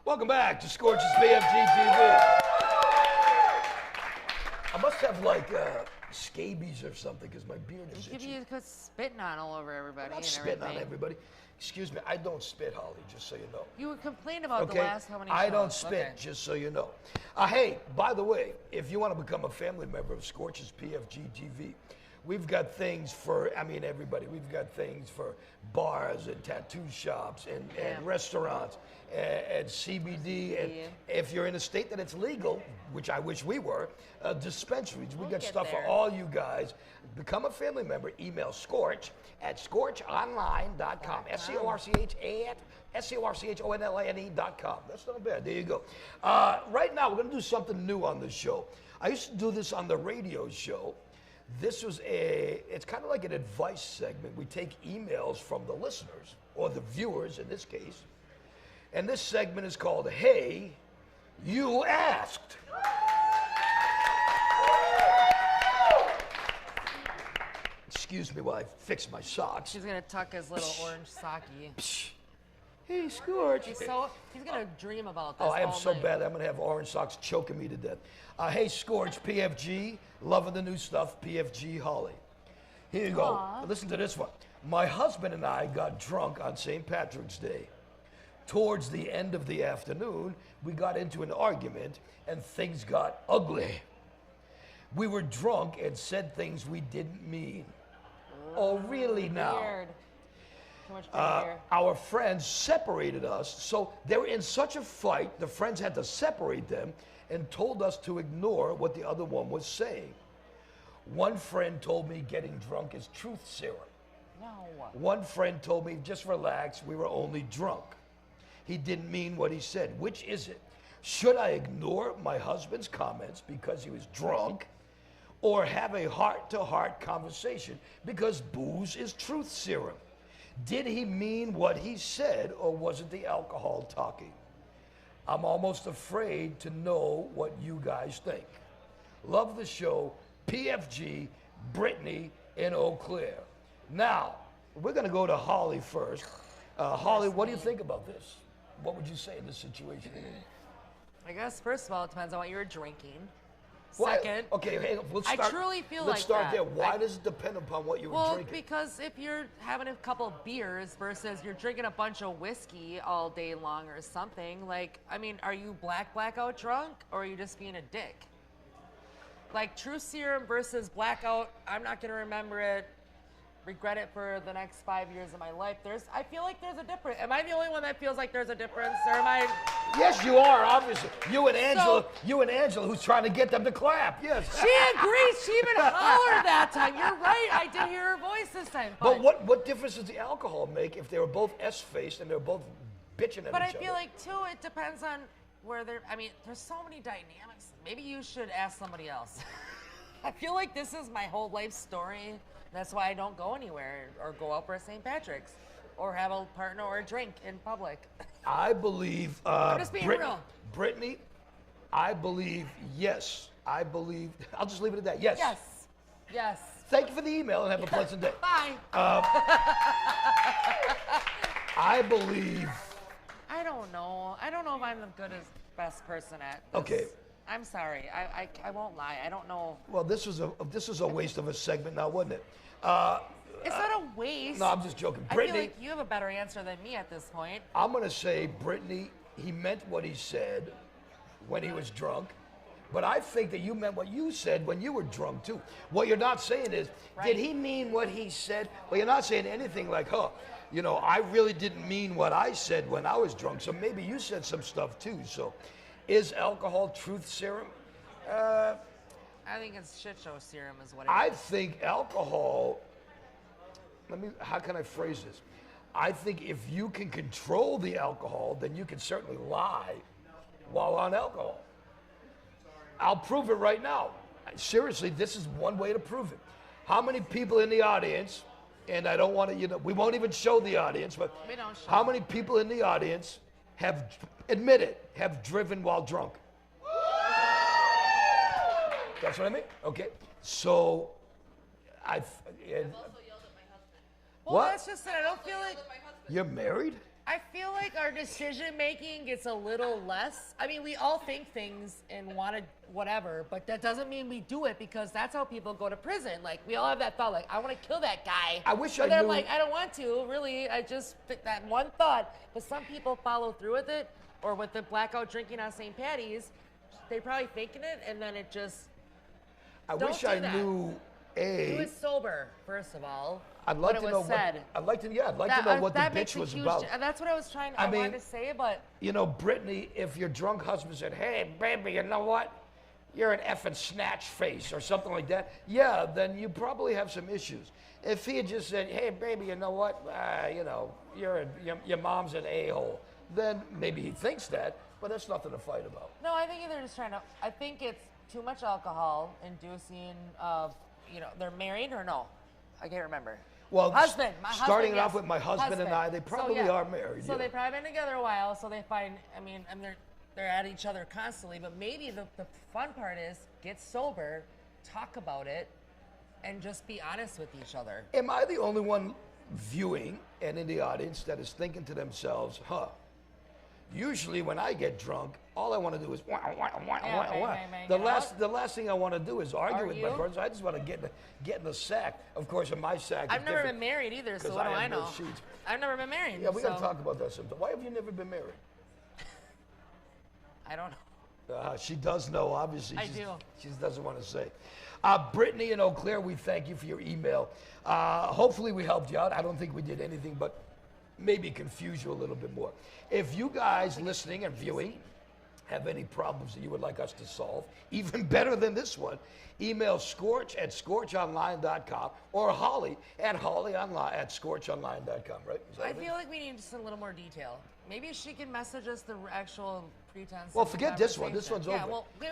Welcome back to Scorch's Pfg-Tv. I must have like scabies or something because my beard is Give itchy. you spitting on all over everybody I'm not and spitting everything. on everybody. Excuse me, I don't spit, Holly, just so you know. You complained about the Okay, last how many I shows? don't spit, Okay. just so you know. Hey, by the way, if you want to become a family member of Scorch's Pfg-Tv, we've got things for, everybody. We've got things for bars and tattoo shops and restaurants and CBD. And if you're in a state that it's legal, which I wish we were, dispensaries. We've got get stuff for there. all you guys. Become a family member. Email SCORCH at scorchonline.com. SCORCHONLINE.com. That's not bad. There you go. Right now, we're going to do something new on this show. I used to do this on the radio show. This was it's kind of like an advice segment. We take emails from the listeners, or the viewers in this case. And this segment is called Hey, You Asked. excuse me while I fix my socks. He's gonna tuck his little orange socky. Hey, Scorch. He's gonna dream about this. Oh, I am all so night. bad. I'm going to have orange socks choking me to death. Hey, Scorch, PFG. Loving the new stuff, PFG Holly. Here you go. Aw. Listen to this one. My husband and I got drunk on St. Patrick's Day. Towards the end of the afternoon, we got into an argument and things got ugly. We were drunk and said things we didn't mean. Oh, really now? Weird. Too much drink here. Our friends separated us, so they were in such a fight, the friends had to separate them and told us to ignore what the other one was saying. One friend told me getting drunk is truth serum. No. One friend told me just relax, we were only drunk. He didn't mean what he said. Which is it? Should I ignore my husband's comments because he was drunk, or have a heart-to-heart conversation because booze is truth serum? Did he mean what he said, or was it the alcohol talking? I'm almost afraid to know what you guys think. Love the show. PFG, Brittany in Eau Claire. Now, we're going to go to Holly first. Holly, what do you think about this? What would you say in this situation? I guess first of all, it depends on what you were drinking. Why- Second, okay, hey, let's I start. truly feel let's like start that. there. Why does it depend upon what you were well, drinking? because if you're having a couple beers versus you're drinking a bunch of whiskey all day long or something, like, I mean, are you blackout drunk or are you just being a dick? Like, truth serum versus blackout, I'm not going to remember it, regret it for the next 5 years of my life. I feel like there's a difference. Am I the only one that feels like there's a difference, or am I? Yes, you are, obviously. You and Angela, who's trying to get them to clap. Yes. She agrees. She even hollered that time. You're right. I did hear her voice this time. But what difference does the alcohol make if they were both S-faced and they're both bitching at each other? But I feel like, too, it depends on where they're, I mean, there's so many dynamics. Maybe you should ask somebody else. I feel like this is my whole life story. That's why I don't go anywhere or go out for St. Patrick's or have a partner or a drink in public. I believe, just being real. Brittany, I believe, yes. I believe, I'll just leave it at that. Yes. Yes. Yes. Thank you for the email and have a pleasant day. Bye. I believe. I don't know. I don't know if I'm the best person at this. Okay. I'm sorry. I won't lie. I don't know. Well, this was a waste of a segment now, wasn't it? It's not a waste. No, I'm just joking. I Brittany, feel like you have a better answer than me at this point. I'm going to say, Brittany, he meant what he said when he was drunk. But I think that you meant what you said when you were drunk, too. What you're not saying is, did he mean what he said? Well, you're not saying anything like, you know, I really didn't mean what I said when I was drunk. So maybe you said some stuff, too. So is alcohol truth serum? I think it's shit show serum is what it I is. think alcohol, how can I phrase this? I think if you can control the alcohol, then you can certainly lie while on alcohol. I'll prove it right now. Seriously, this is one way to prove it. How many people in the audience, and I don't want to, we won't even show the audience, but We don't show. how many people in the audience have driven while drunk? That's what I mean? Okay. So, Also yelled at my husband. Well, What? that's just it. I don't feel like. Yelled at my husband. you're married? I feel like our decision making gets a little less. I mean, we all think things and want to whatever, but that doesn't mean we do it because that's how people go to prison. Like, we all have that thought, like, I want to kill that guy. I wish but I then I'm knew- like, I don't want to, really. I just picked that one thought. But some people follow through with it, or with the blackout drinking on St. Patty's, they probably thinking it, and then it just, I Don't wish do I that. knew, do it sober, first of all. I'd like what to it was know said. what, I'd like to know what the that makes bitch a was huge about. That's what I was trying. I I wanted mean- to say, but You know, Brittany, if your drunk husband said, hey, baby, you know what? You're an effing snatch face or something like that, yeah, then you probably have some issues. If he had just said, hey, baby, you know what? You know, your mom's an a-hole, then maybe he thinks that, but that's nothing to fight about. no, I think they're just trying to. I think it's too much alcohol inducing of, they're married or no? I can't remember. Well, Husband, my starting husband, it off yes. with my husband and I, they probably So, yeah. are married. So yeah. they've probably been together a while, so they find, I mean they're at each other constantly, but maybe the fun part is get sober, talk about it, and just be honest with each other. Am I the only one viewing and in the audience that is thinking to themselves, usually when I get drunk, all I want to do is the last thing I want to do is argue with my partner. I just want to get in the sack. Of course, in my sack. I've never been married either, so what do I know? I've never been married. Yeah, we got to talk about that sometime. Why have you never been married? I don't know. She does know, obviously. I do. She just doesn't want to say. Brittany in Eau Claire, we thank you for your email. Hopefully we helped you out. I don't think we did anything but maybe confuse you a little bit more. If you guys listening and viewing have any problems that you would like us to solve, even better than this one, email scorch@scorchonline.com or Holly at scorchonline.com, right? I feel like we need just a little more detail. Maybe she can message us the actual pretense. Well, forget this one. This one's over. Yeah, well, we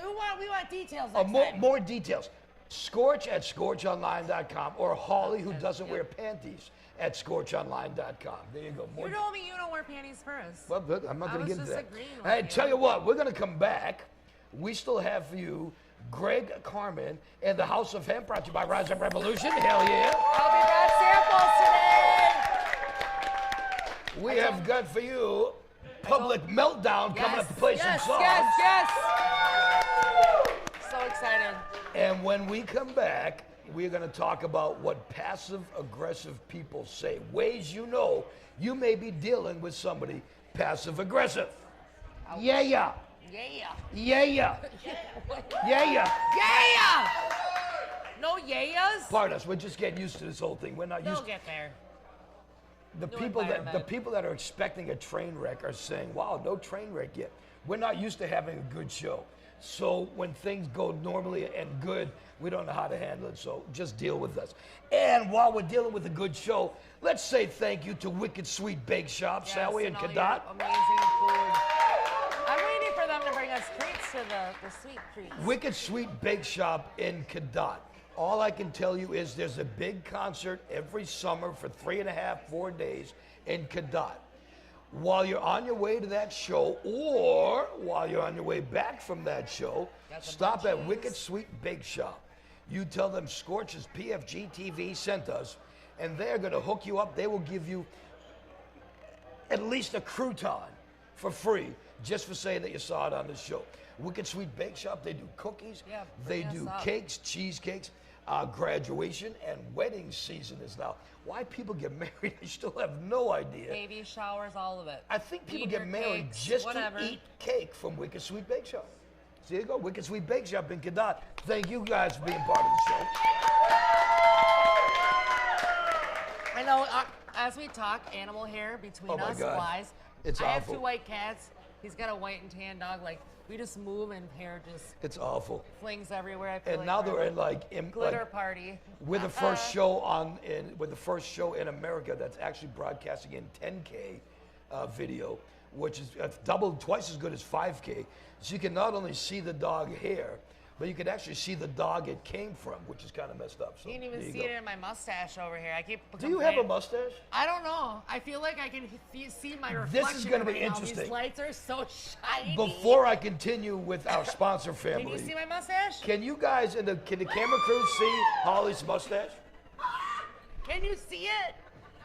want details next time. More details. Scorch@scorchonline.com or Holly, who doesn't wear panties, at scorchonline.com. There you go. You told me you don't wear panties first. Well, good. I'm not going to get into that. With I tell you what, we're going to come back. We still have for you Greg Carmen and the House of Hemp, brought to you by Rise Up Revolution. Hell yeah. I'll be back samples today. We have got for you Public Meltdown coming up to play some songs. Yes. So excited. And when we come back, we're going to talk about what passive-aggressive people say. Ways you know you may be dealing with somebody passive-aggressive. Yeah. No yayas? Pardon us, we're just getting used to this whole thing. We're not used They'll get there. The people that are expecting a train wreck are saying, wow, no train wreck yet. We're not used to having a good show. So when things go normally and good, we don't know how to handle it. So just deal with us. And while we're dealing with a good show, let's say thank you to Wicked Sweet Bake Shop, Sally and Cadat. Amazing food. I'm waiting for them to bring us treats to the sweet treats. Wicked Sweet Bake Shop in Cadat. All I can tell you is there's a big concert every summer for 3.5, 4 days in Cadat. While you're on your way to that show, or while you're on your way back from that show, stop at Wicked Sweet Bake Shop. You tell them Scorch's Pfg-Tv sent us, and they're going to hook you up. They will give you at least a crouton for free, just for saying that you saw it on the show. Wicked Sweet Bake Shop, they do cookies, they do cakes, cheesecakes. Graduation and wedding season is now. Why people get married, I still have no idea. Baby showers, all of it. I think people get married cakes, just to eat cake from Wicked Sweet Bake Shop. So there you go, Wicked Sweet Bake Shop in Cadat. Thank you guys for being part of the show. I know, as we talk, animal hair between us flies. It's I awful. have 2 white cats. He's got a white and tan dog. Like, we just move and hair just it's awful. Flings everywhere. I feel and like now they're in glitter party. We're the first show we're the first show in America that's actually broadcasting in 10K video, which is twice as good as 5K. So you can not only see the dog hair, but you can actually see the dog it came from, which is kind of messed up. So you can even see it in my mustache over here. I keep. Do you have a mustache? I don't know. I feel like I can see my reflection. This is going to be interesting. These lights are so shiny. Before I continue with our sponsor family, can you see my mustache? Can you guys can the camera crew see Holly's mustache? Can you see it?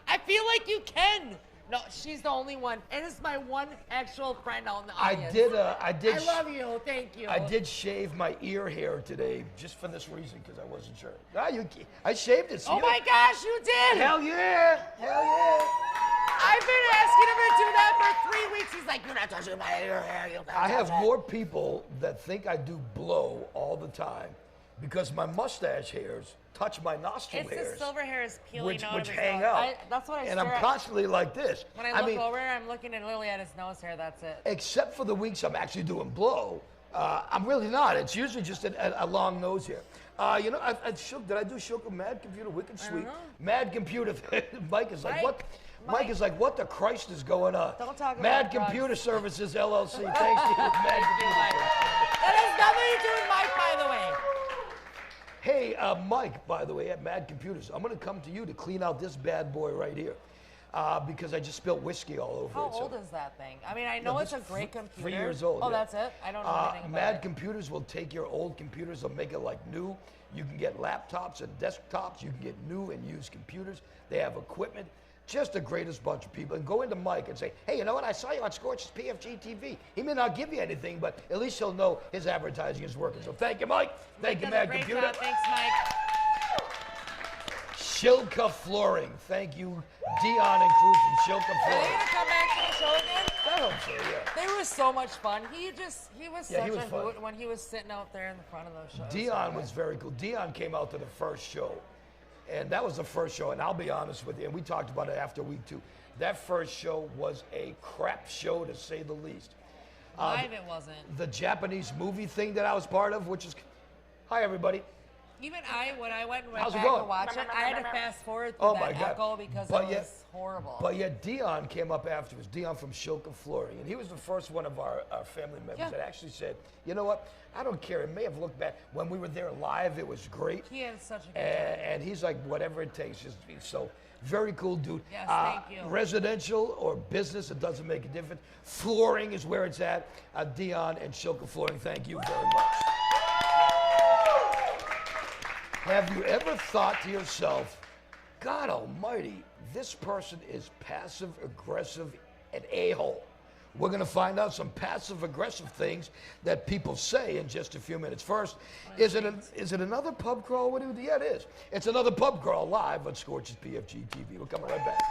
I feel like you can. No, she's the only one. And it's my one actual friend on the audience. I did. I love you. Thank you. I did shave my ear hair today just for this reason because I wasn't sure. I shaved it. Oh my gosh, you did! Hell yeah! Hell yeah! I've been asking him to do that for 3 weeks. He's like, you're not touching my ear hair. I have more people that think I do blow all the time because my mustache hairs touch my nostril hairs. It's the silver hairs peeling out which of hang nose. out. That's what I And I'm constantly like this. When I look over, I'm looking literally at his nose hair. That's it. Except for the weeks I'm actually doing blow. I'm really not. It's usually just a long nose hair. Did I do Shook with Mad Computer Wicked Sweet? Mad Computer. Mike is like, what? Mike is like, what the Christ is going on? Don't talk about Mad drugs. Computer Services LLC. Thanks to you, Mad Computer Services. That has nothing to do with Mike, by the way. Hey, Mike, by the way, at Mad Computers, I'm going to come to you to clean out this bad boy right here. because I just spilled whiskey all over How it. old is that thing? I mean, I know it's a great computer. 3 years old. Oh, yeah. that's it? I don't know anything about Mad it. Computers will take your old computers, they'll make it like new. You can get laptops and desktops. You can get new and used computers. They have equipment. Just the greatest bunch of people. And go into Mike and say, hey, you know what? I saw you on SCORCH's Pfg-Tv. He may not give you anything, but at least he'll know his advertising is working. So thank you, Mike. Thank you, Does a Mad great Computer. job. Thanks, Mike. Shilka Flooring. Thank you, Dion and crew from Shilka Are they Flooring. gonna come back to the show again? I hope so, yeah. They were so much fun. He was Yeah, such he was a fun. hoot when he was sitting out there in the front of those shows. Dion was very cool. Dion came out to the first show, and that was the first show. And I'll be honest with you, and we talked about it after week 2. That first show was a crap show, to say the least. Live it wasn't. The Japanese movie thing that I was part of, which is, hi everybody. Even when I went How's it back going? to watch it, I had to fast forward through Oh my that God. echo because But it yet- was horrible. But yet Dion came up afterwards, Dion from Shilka Flooring, and he was the first one of our family members Yeah. that actually said, you know what, I don't care, it may have looked bad. When we were there live, it was great. He had such a good And he's like, whatever it takes. Just so very cool dude. Yes, thank you. Residential or business, it doesn't make a difference. Flooring is where it's at. Dion and Shilka Flooring, thank you very much. Have you ever thought to yourself, God almighty, this person is passive aggressive and a-hole? We're going to find out some passive aggressive things that people say in just a few minutes. First, is it another pub crawl? What do we do? Yeah, it is. It's another pub crawl live on SCORCH's Pfg-Tv. We're coming right back.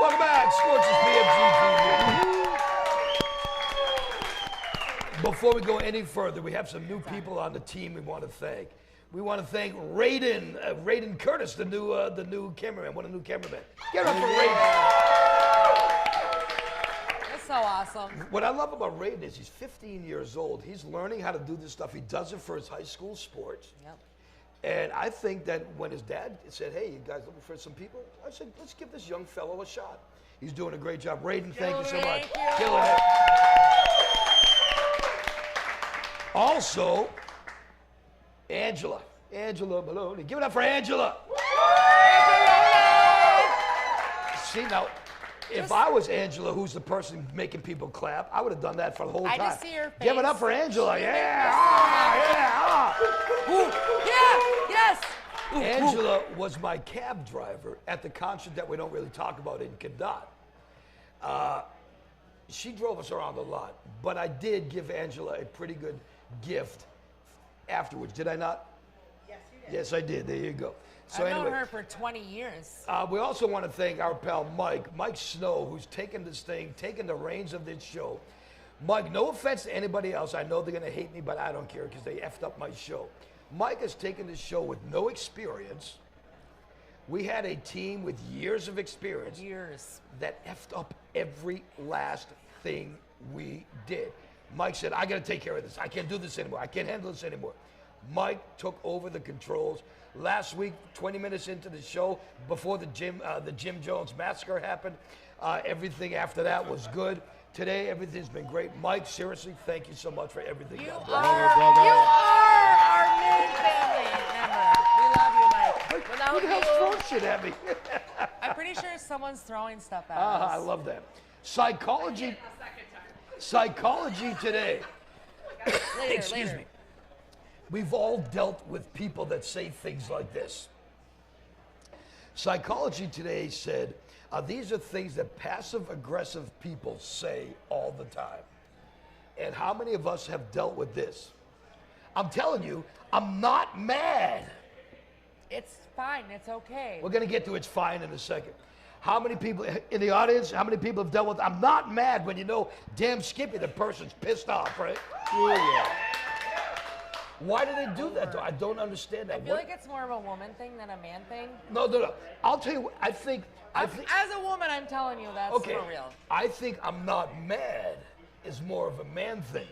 Welcome back, SCORCH's Pfg-Tv. Before we go any further, we have some new people on the team we want to thank. We want to thank Raiden Curtis, the new cameraman, one of the new cameramen. Get up for Raiden. That's so awesome. What I love about Raiden is he's 15 years old. He's learning how to do this stuff. He does it for his high school sports. Yep. And I think that when his dad said, hey, you guys looking for some people? I said, let's give this young fellow a shot. He's doing a great job. Raiden, thank you so much. Thank you. Killing it. Also, Angela Maloney. Give it up for Angela. See, now, if I was Angela, who's the person making people clap, I would have done that for the whole time. I just see her Give it face. up for Angela. She Yeah. makes Ah, yeah. Ah. Yeah, yes. Angela was my cab driver at the concert that we don't really talk about in Cadott. She drove us around a lot, but I did give Angela a pretty good gift afterwards. Did I not? Yes, you did. Yes, I did. There you go. So I've known anyway, her for 20 years. we also want to thank our pal Mike Snow, who's taken this thing, taken the reins of this show. Mike, no offense to anybody else. I know they're going to hate me, but I don't care because they effed up my show. Mike has taken this show with no experience. We had a team with years of experience Years. that effed up every last thing we did. Mike said, I got to take care of this. I can't do this anymore. I can't handle this anymore. Mike took over the controls. Last week, 20 minutes into the show, before the Jim Jones massacre happened, everything after that was good. Today, everything's been great. Mike, seriously, thank you so much for everything. You God are, bless. you are our main family member. We love you, Mike. Who Without the hell's you, throwing shit at me? I'm pretty sure someone's throwing stuff at I us. love that. Psychology today. Later, Excuse later. me. We've all dealt with people that say things like this. Psychology today said, These are things that passive-aggressive people say all the time. And how many of us have dealt with this? I'm telling you, I'm not mad. It's fine. It's okay. We're going to get to it's fine in a second. How many people in the audience, how many people have dealt with, I'm not mad when you know, damn Skippy, the person's pissed off, right? Yeah. Why do they do that, though? I don't understand that. I feel like it's more of a woman thing than a man thing. No. I'll tell you, I think. As a woman, I'm telling you, that's okay, for real. I think I'm not mad is more of a man thing.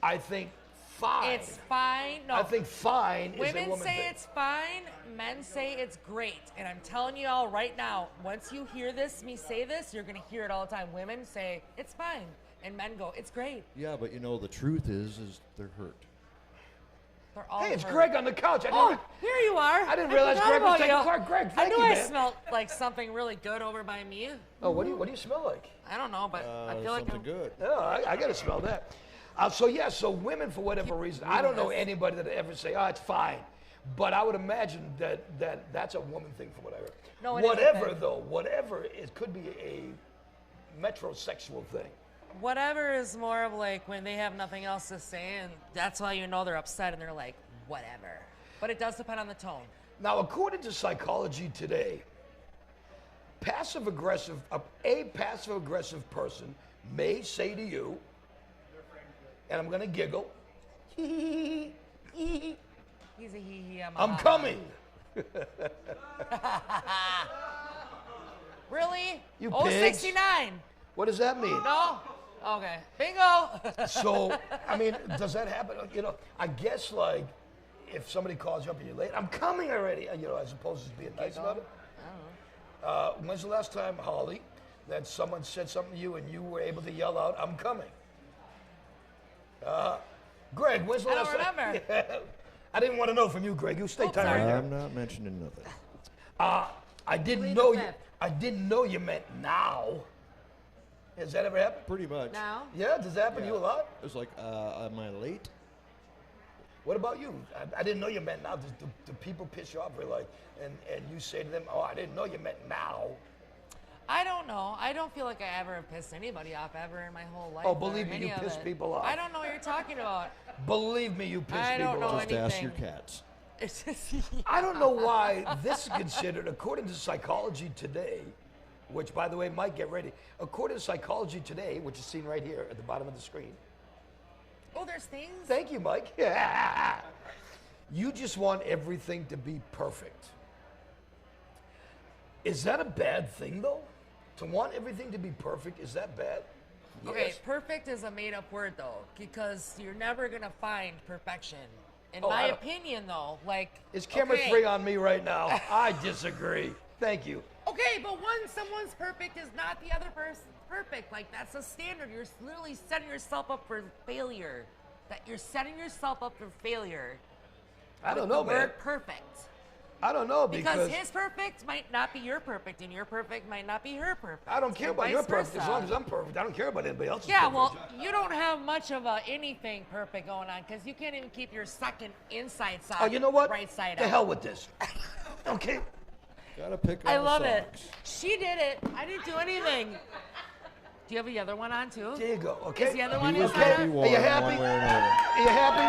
I think fine. It's fine. No. I think fine is a Women woman say thing. it's fine. Men say it's great. And I'm telling you all right now, once you hear me say this, you're going to hear it all the time. Women say it's fine. And men go, it's great. Yeah, but you know, the truth is they're hurt. They're all Hey, it's hurt. Greg on the couch. Oh, here you are. I didn't realize forgot Greg was about taking you. part. Greg, I thank knew you, I man. smelled like something really good over by me. Oh, what do you smell like? I don't know, but I feel like Something good. Oh, I got to smell that. So women, for whatever reason, I don't know anybody that ever say, oh, it's fine. But I would imagine that's a woman thing from what I heard. No, it is a whatever, thing. though, whatever, it could be a metrosexual thing. Whatever is more of like when they have nothing else to say, and that's why you know they're upset and they're like, whatever. But it does depend on the tone. Now, according to Psychology Today, a passive-aggressive person may say to you, and I'm going to giggle, He's a hee-hee. I'm coming. Really? You Oh, pigs. 69. What does that mean? No? Okay. Bingo. So, I mean, does that happen? You know, I guess like if somebody calls you up and you're late, I'm coming already. You know, as opposed to being nice about it. I don't know. When's the last time, Holly, that someone said something to you and you were able to yell out, I'm coming? Greg, when's the I last don't time? remember. Yeah. I didn't want to know from you, Greg. You stay tight right there. I'm not mentioning nothing. I didn't Plead know the you. fifth. I didn't know you meant now. Has that ever happened? Pretty much. Now? Yeah, does that happen to you a lot? It was like, am I late? What about you? I didn't know you meant now. Do people piss you off? Or like, and you say to them, oh, I didn't know you meant now. I don't know. I don't feel like I ever have pissed anybody off ever in my whole life. Oh, believe or me, any you of piss it. people off. I don't know what you're talking about. Believe me, you piss I people don't know off. Just ask your anything. cats. It's just, I don't know why this is considered, according to Psychology Today, which, by the way, Mike, get ready. According to Psychology Today, which is seen right here at the bottom of the screen. Oh, there's things? Thank you, Mike. You just want everything to be perfect. Is that a bad thing, though? To want everything to be perfect, is that bad? Okay, Yes. perfect is a made-up word, though, because you're never going to find perfection. In Oh, my I don't- opinion, though, like... Is camera okay. 3 on me right now? I disagree. Thank you. Okay, but someone's perfect is not the other person's perfect. Like, that's a standard. You're literally setting yourself up for failure. That you're setting yourself up for failure. I don't with know, the man. word perfect. I don't know Because his perfect might not be your perfect, and your perfect might not be her perfect. I don't care and about your vice perfect as versa. long as I'm perfect. I don't care about anybody else's Yeah, perfect. well, you don't have much of anything perfect going on because you can't even keep your second inside side Oh, you know what? right side The up. hell with this. Okay. Gotta pick I on love the it. socks. She did it. I didn't do anything. Do you have the other one on too? There you go. Okay. Is the other one He was inside gonna out? be Are you warm happy? one way or another. Are you happy?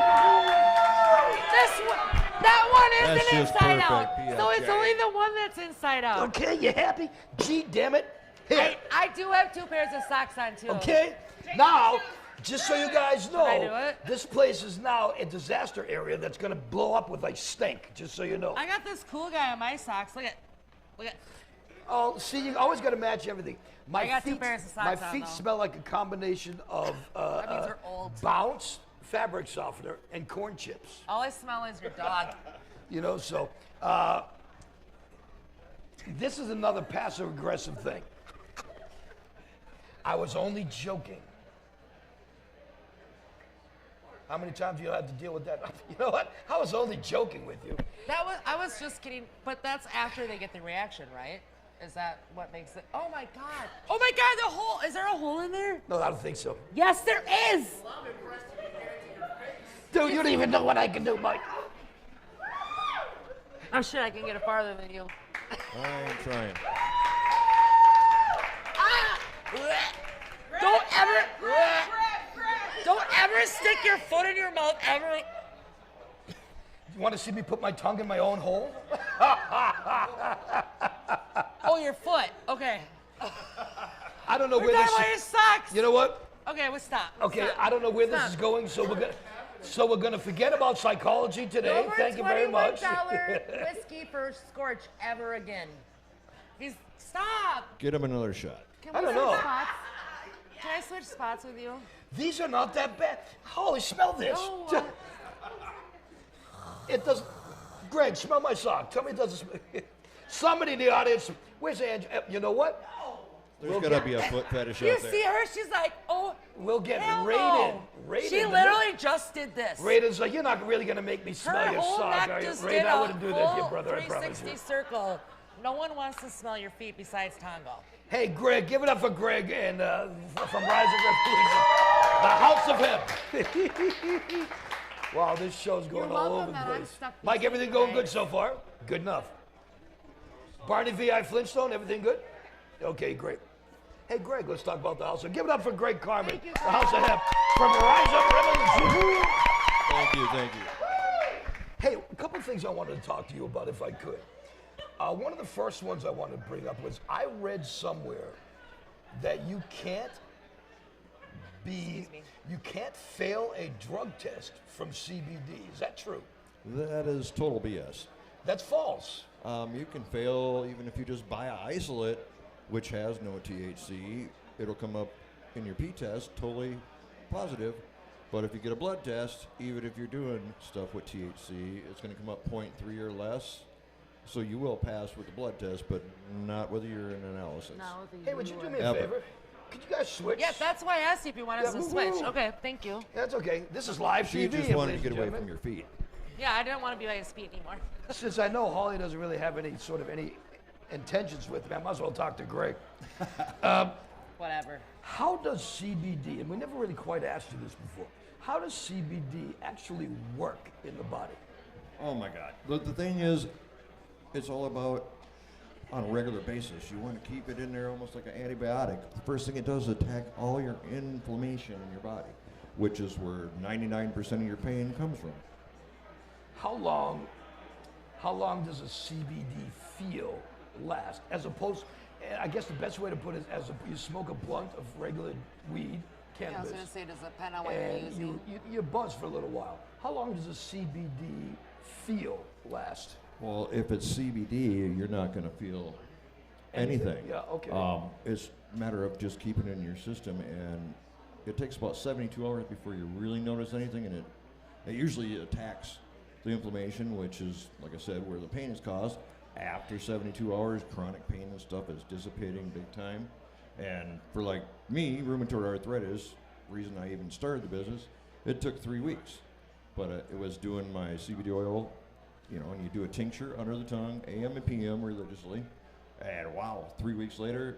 That one That's isn't just inside out. perfect. Yeah, So it's Jay. only the one that's inside out. Okay, you happy? Gee, damn it. Here. I do have 2 pairs of socks on too. Okay. Now, just so you guys know, I do it? this place is now a disaster area that's going to blow up with like stink, just so you know. I got this cool guy on my socks. Look at. Oh, see, you always got to match everything. My I got 2 feet, pairs of socks my on, feet though. smell like a combination of That means they're old. Bounce, fabric softener, and corn chips. All I smell is your dog. You know, so this is another passive-aggressive thing. I was only joking. How many times do you have to deal with that? You know what? I was only joking with you. I was just kidding, but that's after they get the reaction, right? Is that what makes it? Oh my God! Oh my God! The hole. Is there a hole in there? No, I don't think so. Yes, there is. Dude, you don't even know what I can do, Mike. I'm sure I can get it farther than you. I ain't trying. Don't ever stick your foot in your mouth ever. You want to see me put my tongue in my own hole? Oh, your foot. Okay. I don't know We're where talking this. about your socks. You know what? Okay, we'll stop. Okay, Stop. I don't know where this Stop. is going, so we're gonna forget about psychology today. No Thank you very much. $21 whiskey for Scorch ever again. Stop. Get him another shot. Can I we don't switch know. spots? Can I switch spots with you? These are not that bad. Holy, smell this. No. It doesn't. Greg, smell my sock. Tell me it doesn't smell. Somebody in the audience, where's Andrew? You know what? There's got to be a foot fetish You out there. see her? She's like, oh. We'll get hell raided. no. Raided. She literally just did this. Raiders like, you're not really gonna make me smell Her your whole sock, neck are you? just Raid, did I a wouldn't do that to your full brother, I promise 360 you. circle. No one wants to smell your feet besides Tongo. Hey, Greg, give it up for Greg and from Rising Revolution, the House of Hemp. Wow, this show's going You're all welcome over the that I'm place. stuck Mike, between everything you going good guys. so far? Good enough. Barney V.I. Flintstone, everything good? Okay, great. Hey, Greg, let's talk about the house. Give it up for Greg Carmen, Thank you, the House of Hemp, from Rise Up Revolution. Thank you. Hey, a couple of things I wanted to talk to you about, if I could. One of the first ones I wanted to bring up was I read somewhere that you can't fail a drug test from CBD. Is that true? That is total BS. That's false. You can fail even if you just buy a isolate, which has no THC. It'll come up in your P-test totally positive. But if you get a blood test, even if you're doing stuff with THC, it's going to come up 0.3 or less. So you will pass with the blood test, but not whether you're in analysis. Hey, would you do me a Ever. favor? Could you guys switch? Yeah, that's why I asked you if you want us Yeah, to woo-woo. switch. Okay, thank you. That's okay. This is live She TV. just wanted to ladies get and away gentlemen. from your feet. Yeah, I didn't want to be by his feet anymore. Since I know Holly doesn't really have any intentions with me, I might as well talk to Greg. Whatever. How does CBD, and we never really quite asked you this before, how does CBD actually work in the body? Oh my God. The thing is, it's all about on a regular basis. You want to keep it in there almost like an antibiotic. The first thing it does is attack all your inflammation in your body, which is where 99% of your pain comes from. How long does a CBD feel last? As opposed, I guess the best way to put it is you smoke a blunt of regular weed, Yeah, I was cannabis, going to say, does it depend on what you're and using? you buzz for a little while. How long does a CBD feel last? Well, if it's CBD, you're not going to feel anything. Yeah, okay. It's a matter of just keeping it in your system, and it takes about 72 hours before you really notice anything, and it usually attacks the inflammation, which is, like I said, where the pain is caused. After 72 hours, chronic pain and stuff is dissipating big time. And for like me, rheumatoid arthritis, reason I even started the business, it took 3 weeks. But it was doing my CBD oil, you know, and you do a tincture under the tongue, AM and PM religiously. And wow, 3 weeks later,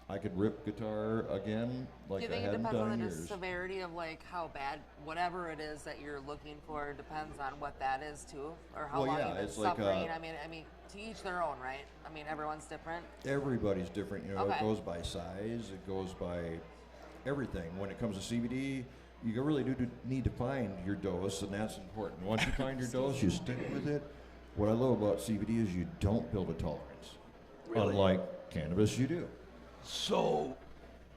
I could rip guitar again like Do you I think it hadn't depends done on in the years. severity of like how bad whatever it is that you're looking for depends on what that is too, or how Well, long yeah, you've been it's like, suffering. I mean, to each their own, right? I mean, everyone's different. Everybody's different, you know. Okay. It goes by size, it goes by everything. When it comes to CBD, you really do need to find your dose, and that's important. Once you find your dose, you stick with it. What I love about CBD is you don't build a tolerance. Really? Unlike cannabis, you do. So,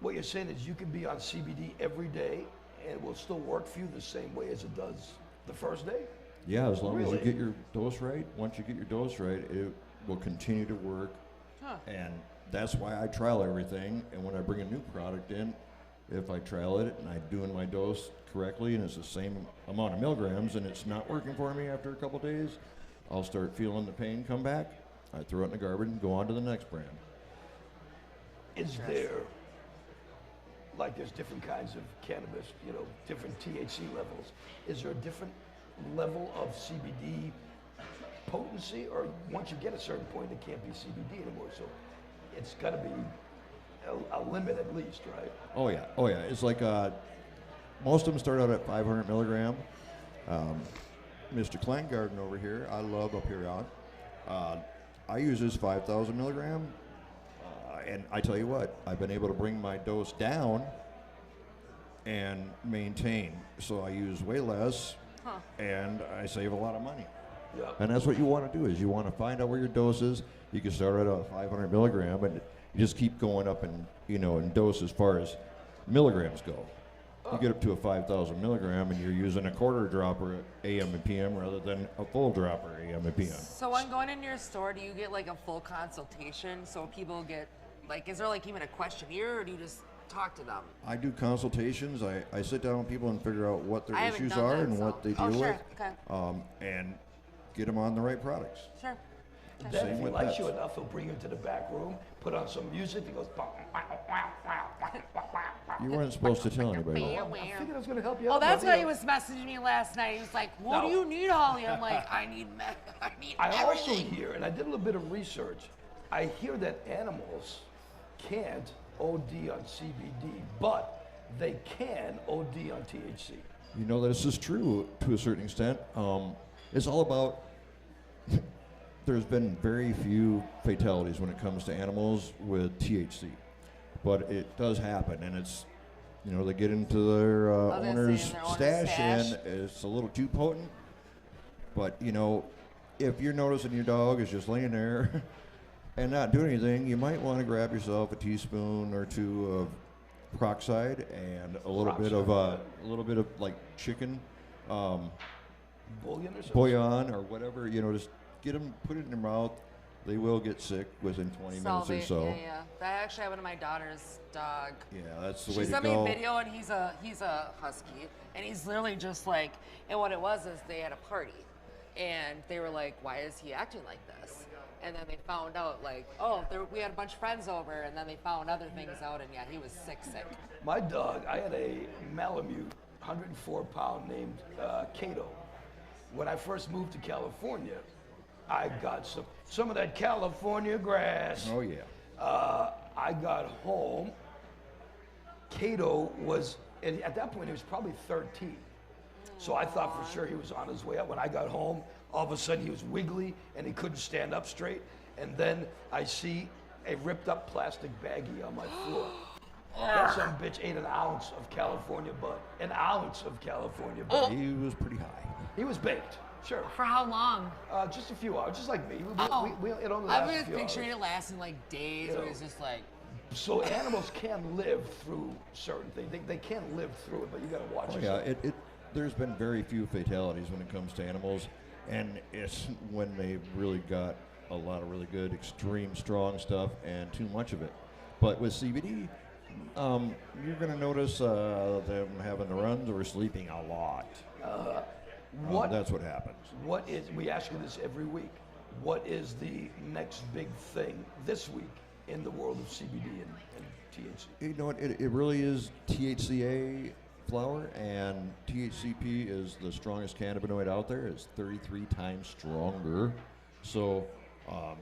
what you're saying is you can be on CBD every day and it will still work for you the same way as it does the first day? Yeah, as long as Really? you get your dose right. Once you get your dose right, it will continue to work. Huh. And that's why I trial everything. And when I bring a new product in, if I trial it and I'm doing my dose correctly and it's the same amount of milligrams and it's not working for me after a couple days, I'll start feeling the pain come back. I throw it in the garbage and go on to the next brand. Is there, like there's different kinds of cannabis, you know, different THC levels. Is there a different level of CBD potency, or once you get a certain point, it can't be CBD anymore? So it's got to be a limit at least, right? Oh yeah. It's like most of them start out at 500 milligram. Mr. Kleingarten over here, I love up here on. I use this 5,000 milligram. And I tell you what, I've been able to bring my dose down and maintain. So I use way less, and I save a lot of money. Yeah. And that's what you want to do, is you want to find out where your dose is. You can start at a 500 milligram, and you just keep going up in dose as far as milligrams go. You get up to a 5,000 milligram, and you're using a quarter dropper AM and PM rather than a full dropper AM and PM. So when going into your store, do you get like a full consultation? So people get, like, is there like even a questionnaire, or do you just talk to them? I do consultations. I sit down with people and figure out what their issues done are that, and so- what they Oh, deal sure. with, Okay. and get them on the right products. Sure. Then Same if he with likes pets. you enough, he'll bring you to the back room, put on some music. He goes. You weren't supposed to tell anybody. I figured I was going to help you out. Oh, that's but, why you he know. was messaging me last night. He was like, "What No. do you need, Holly?" I'm like, "I need I also everything." hear, and I did a little bit of research, I hear that animals can't OD on CBD, but they can OD on THC. You know, this is true to a certain extent. It's all about, there's been very few fatalities when it comes to animals with THC, but it does happen, and it's, they get into their was gonna owner's say, in their owner's stash, stash. and it's a little too potent. But, if you're noticing your dog is just laying there and not doing anything, you might want to grab yourself a teaspoon or two of peroxide and a little bit of like chicken Bullion or something? bouillon or whatever, just get them, put it in their mouth. They will get sick within 20 minutes or so. Yeah. That actually happened to my daughter's dog. Yeah, that's the She way to sent me go. a video, and he's a husky, and he's literally just like, and what it was is they had a party, and they were like, "Why is he acting like this?" And then they found out, like, oh, we had a bunch of friends over, and then they found other things out, and yeah, he was sick. My dog, I had a Malamute, 104-pound, named Cato. When I first moved to California, I got some of that California grass. Oh, yeah. I got home. Cato was, and at that point, he was probably 13. So I thought for sure he was on his way out. When I got home, all of a sudden he was wiggly and he couldn't stand up straight. And then I see a ripped up plastic baggie on my floor. That some bitch ate an ounce of California bud. An ounce of California bud. He was pretty high. He was baked, sure. For how long? Just a few hours, just like me. It only I lasts a was few picturing hours. it lasting like days, where it's just like. So animals can live through certain things. They can live through it, but you got to watch Oh, yourself. yeah, there's been very few fatalities when it comes to animals, and it's when they've really got a lot of really good, extreme, strong stuff and too much of it. But with CBD, you're going to notice them having the runs or sleeping a lot. That's what happens. We ask you this every week. What is the next big thing this week in the world of CBD and THC? You know what? It really is THCA flower, and THCP is the strongest cannabinoid out there. It's 33 times stronger. So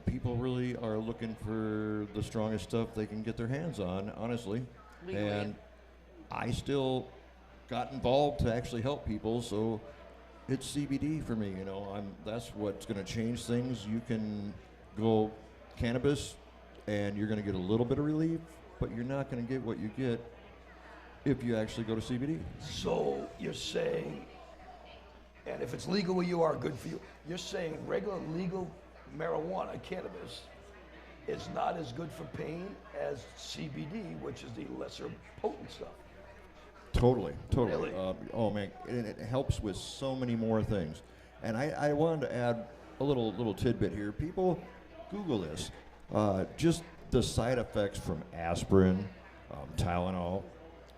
people really are looking for the strongest stuff they can get their hands on, honestly. Legally. And I still got involved to actually help people, so it's CBD for me. That's what's going to change things. You can go cannabis, and you're going to get a little bit of relief, but you're not going to get what you get if you actually go to CBD. So you're saying, and if it's legal where you are, good for you. You're saying regular legal marijuana, cannabis, is not as good for pain as CBD, which is the lesser potent stuff. Totally. Really? Oh man, it helps with so many more things. And I wanted to add a little tidbit here. People, Google this. Just the side effects from aspirin, Tylenol,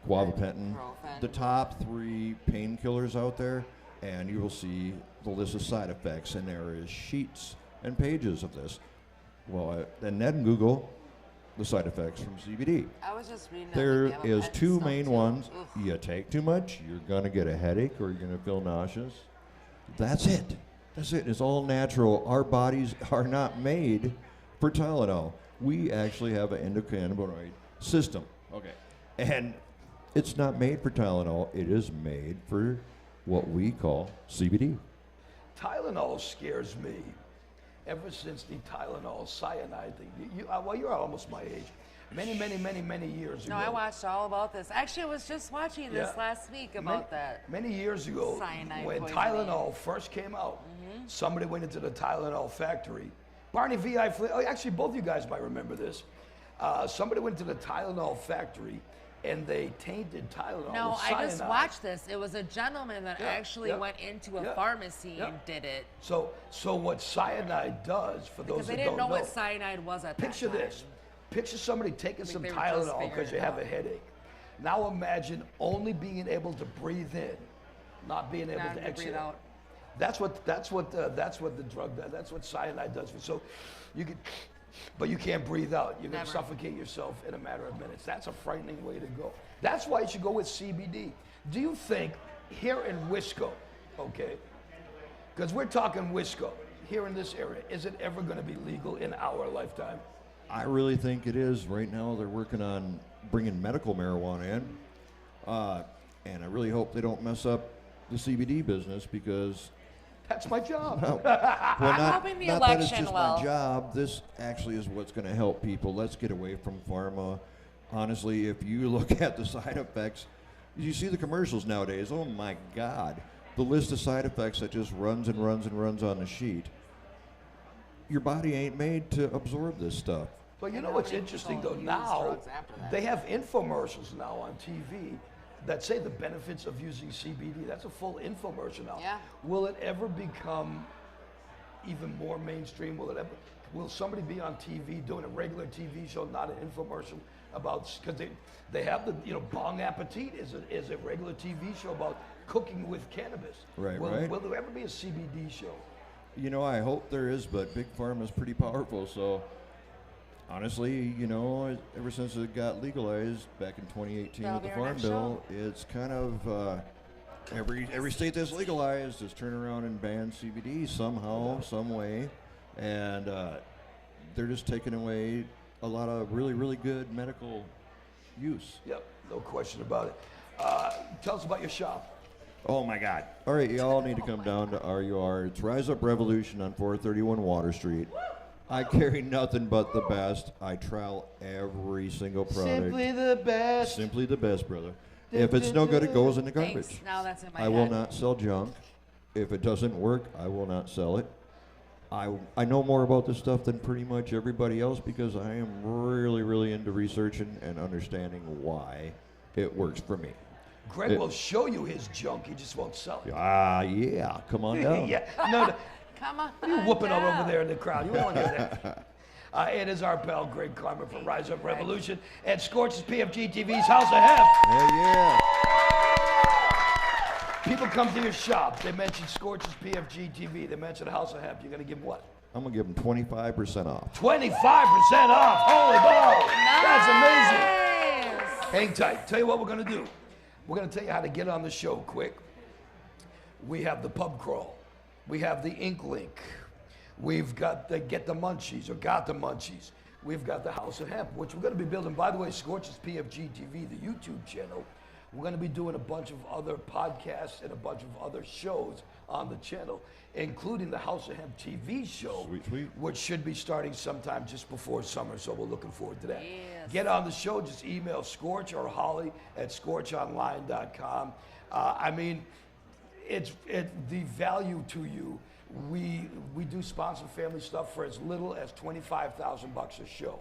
gabapentin, Ibuprofen. the top 3 painkillers out there, and you will see the list of side effects, and there is sheets and pages of this. Well, and then Google the side effects from CBD. I was just reading. There that, like, is gabapentin 2 stuff, main too. ones. Ugh. You take too much, you're gonna get a headache or you're gonna feel nauseous. That's it. It's all natural. Our bodies are not made for Tylenol. We actually have an endocannabinoid system. Okay. And it's not made for Tylenol. It is made for what we call CBD. Tylenol scares me ever since the Tylenol cyanide thing. You're almost my age. many years ago. No, I watched all about this. Actually, I was just watching this Yeah. last week about that. Many years ago, Cyanide when poisoning. Tylenol first came out, somebody went into the Tylenol factory. Barney V.I. Flynn, actually, both of you guys might remember this. Somebody went to the Tylenol factory and they tainted Tylenol No, with I just cyanide. watched this. It was a gentleman that Yeah, actually yeah, went into a yeah, pharmacy yeah. and did it. So what cyanide does, for Because those they that didn't don't know what cyanide was at picture that time. this. Picture somebody taking some they were just Tylenol figuring because it you have out. a headache. Now imagine only being able to breathe in, not being able Not to to breathe exhale. out. That's what the drug does. That's what cyanide does. So you can, but you can't breathe out. You're going to Never. suffocate yourself in a matter of minutes. That's a frightening way to go. That's why you should go with CBD. Do you think here in Wisco, okay, because we're talking Wisco, here in this area, is it ever going to be legal in our lifetime? I really think it is. Right now, they're working on bringing medical marijuana in. And I really hope they don't mess up the CBD business because, That's my job. well, not, hoping the not that it's election just will. my job. This actually is what's going to help people. Let's get away from pharma. Honestly, if you look at the side effects, you see the commercials nowadays. Oh my God. The list of side effects that just runs and runs and runs on the sheet. Your body ain't made to absorb this stuff. But you know what's interesting though? use Now drugs after that. they have infomercials now on TV that say the benefits of using CBD. That's a full infomercial now. Yeah. Will it ever become even more mainstream? Will somebody be on TV doing a regular TV show, not an infomercial about? Because they have the Bong Appetit is a regular TV show about cooking with cannabis. Right, Will right. there ever be a CBD show? I hope there is, but Big Pharma is pretty powerful. So, honestly, ever since it got legalized back in 2018 That'll with be the our Farm next Bill, it's kind of every state that's legalized is turning around and ban CBD somehow, some way, and they're just taking away a lot of really, really good medical use. Yep, no question about it. Tell us about your shop. Oh my God. All right, y'all need to come down to RUR. It's Rise Up Revolution on 431 Water Street. I carry nothing but the best. I trial every single product. Simply the best. Simply the best, brother. If it's no good, it goes in the garbage. Thanks. Now that's in my I head. will not sell junk. If it doesn't work, I will not sell it. I know more about this stuff than pretty much everybody else because I am really, really into researching and understanding why it works for me. Greg will show you his junk. He just won't sell it. Yeah. Come on down. Yeah, no, Come on. you whooping all down. over there in the crowd. You don't want to hear that. It is our pal Greg Kleimer from Rise Up Revolution and SCORCH's Pfg-Tv's House of Hemp. Hell yeah. People come to your shop. They mention SCORCH's Pfg-TV. They mention House of Hemp. You're going to give them what? I'm going to give them 25% off. 25% off. Holy ball. That's amazing. Nice. Hang tight. Tell you what we're going to do. We're going to tell you how to get on the show quick. We have the pub crawl. We have the ink link. We've got the Get the Munchies or Got the Munchies. We've got the House of Hemp, which we're going to be building. By the way, SCORCH's Pfg-TV, the YouTube channel. We're going to be doing a bunch of other podcasts and a bunch of other shows on the channel, including the House of Hemp TV show, Sweet, sweet. which should be starting sometime just before summer, so we're looking forward to that. Yes. Get on the show, just email SCORCH or Holly at scorchonline.com. I mean, it's the value to you. We do sponsor family stuff for as little as $25,000 a show.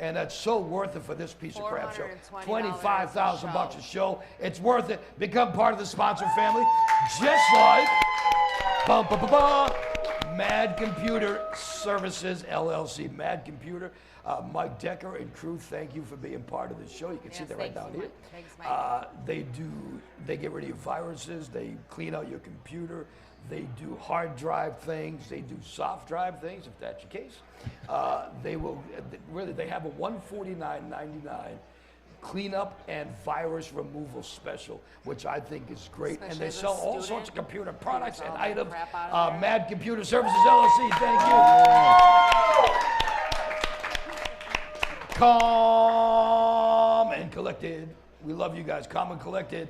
And that's so worth it for this piece of crap show. $25,000 a show. It's worth it. Become part of the sponsor family. Just like Mad Computer Services LLC. Mad Computer. Mike Decker and crew, thank you for being part of the show. You can see Yes, that right down thanks, here. Mike. Thanks, Mike. They get rid of your viruses. They clean out your computer. They do hard drive things. They do soft drive things, if that's your case. They have a $149.99 cleanup and virus removal special, which I think is great. Especially and they as a sell all student, sorts of computer products all and that items. crap out of there. Mad Computer Services LLC, thank you. Calm and collected. We love you guys. Calm and collected.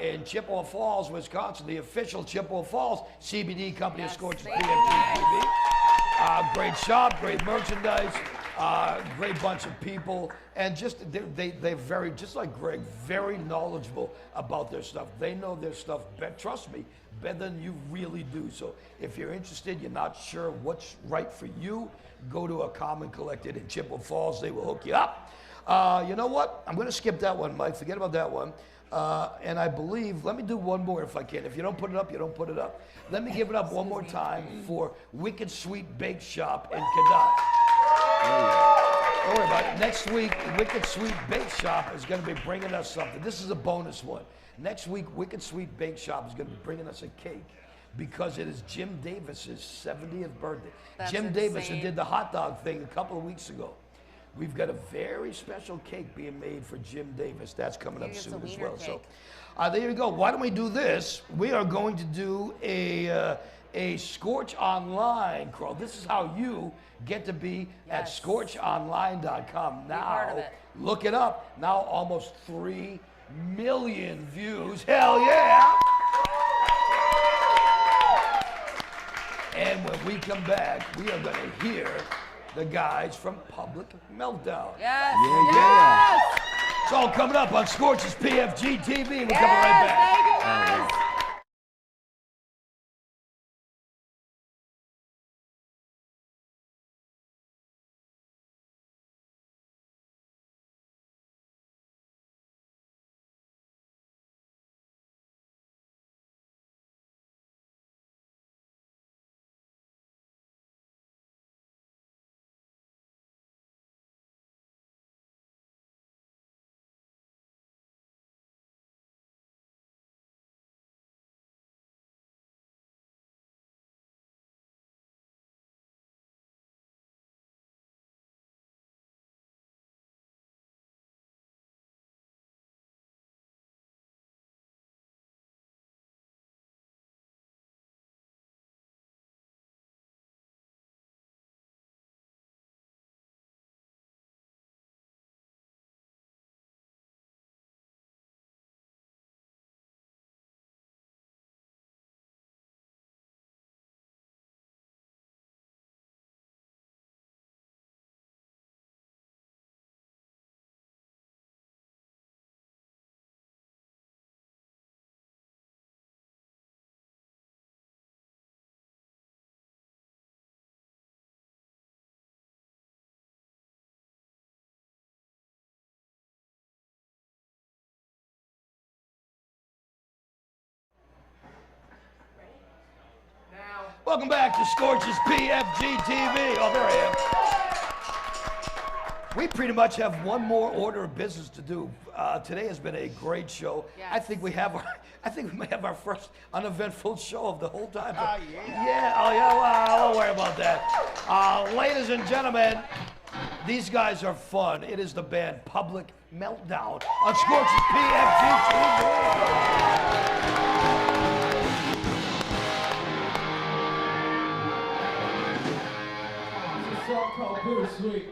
In Chippewa Falls, Wisconsin, the official Chippewa Falls CBD company of Yes, SCORCH's thank you. Pfg-TV. Great shop, great merchandise. Great bunch of people, and just they're very, just like Greg, very knowledgeable about their stuff. They know their stuff, trust me, better than you really do. So if you're interested, you're not sure what's right for you, go to a Common Collected in Chippewa Falls. They will hook you up. You know what? I'm going to skip that one, Mike. Forget about that one. And I believe, let me do one more if I can. If you don't put it up, you don't put it up. Let me give it up one more time for Wicked Sweet Bake Shop in Cadott. Don't worry about it. Next week, Wicked Sweet Bake Shop is going to be bringing us something. This is a bonus one. Next week, Wicked Sweet Bake Shop is going to be bringing us a cake because it is Jim Davis's 70th birthday. That's Jim insane. Davis, who did the hot dog thing a couple of weeks ago. We've got a very special cake being made for Jim Davis. That's coming up soon as well. So there you go. Why don't we do this? We are going to do a SCORCH Online crawl. This is how you get to be at SCORCHonline.com. Now, look it up. Now almost 3 million views. Hell yeah! And when we come back, we are going to hear the guys from Public Meltdown. Yes. Yeah. It's all coming up on Scorch's Pfg-Tv. We're coming right back. Thank you guys. Welcome back to Scorch's Pfg-Tv. Oh, there I am. We pretty much have one more order of business to do. Today has been a great show. Yes. I think we may have our first uneventful show of the whole time. Yeah. Yeah. Oh yeah. Well, don't worry about that. Ladies and gentlemen, these guys are fun. It is the band Public Meltdown on Scorch's Pfg-Tv. Song called Bittersweet.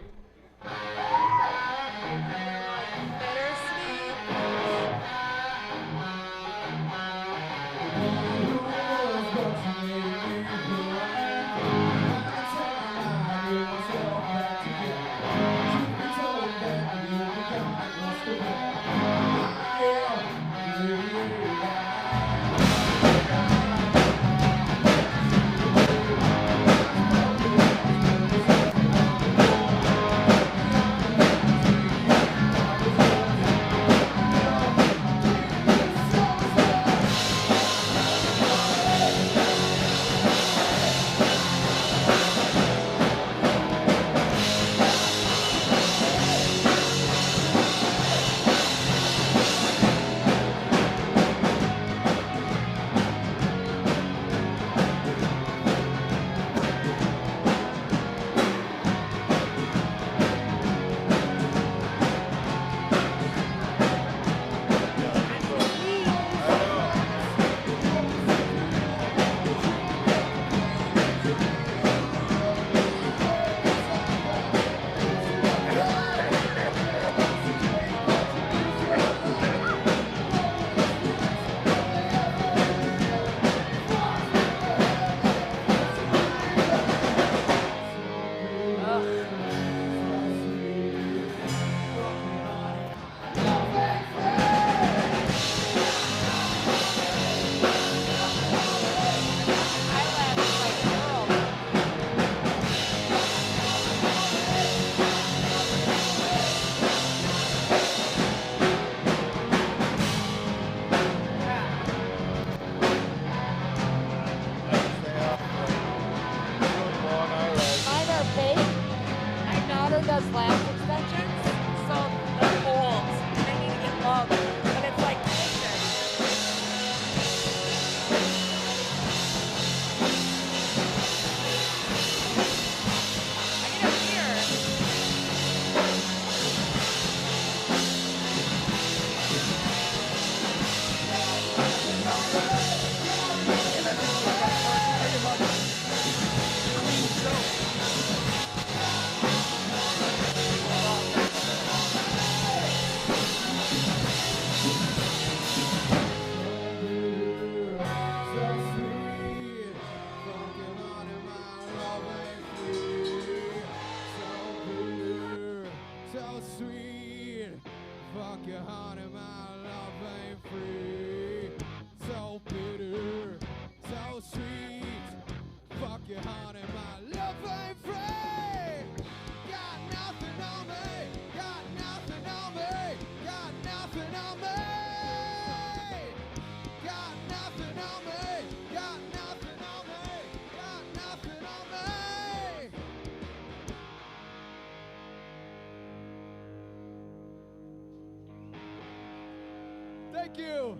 Thank you.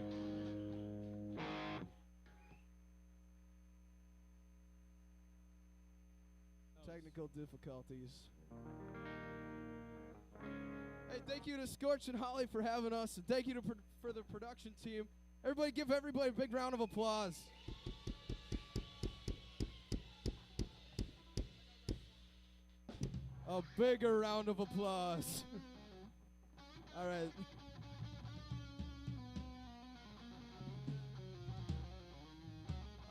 Technical difficulties. Hey, thank you to Scorch and Holly for having us, and thank you for the production team. Everybody give everybody a big round of applause. A bigger round of applause. All right.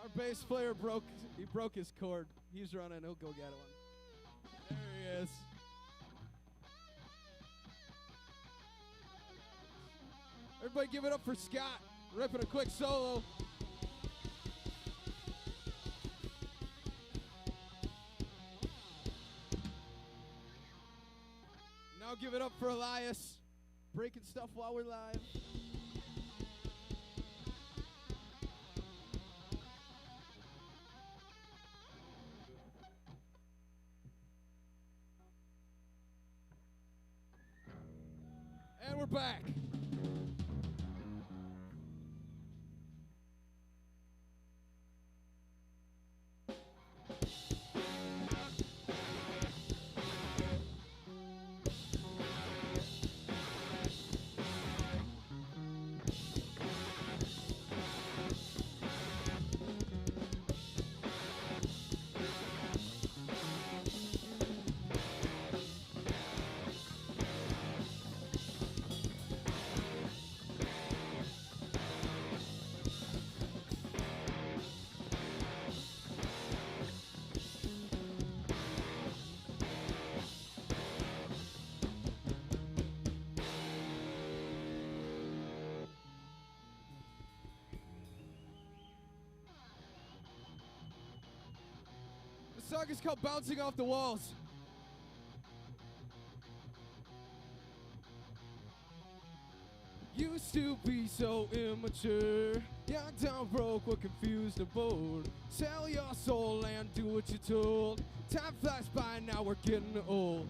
Our bass player broke his cord. He's running. He'll go get one. There he is. Everybody give it up for Scott, ripping a quick solo. Now give it up for Elias, breaking stuff while we're live. And we're back. The song is called Bouncing Off the Walls. Used to be so immature, young, down, broke, we're confused and bored. Sell your soul and do what you're told. Time flies by, now we're getting old.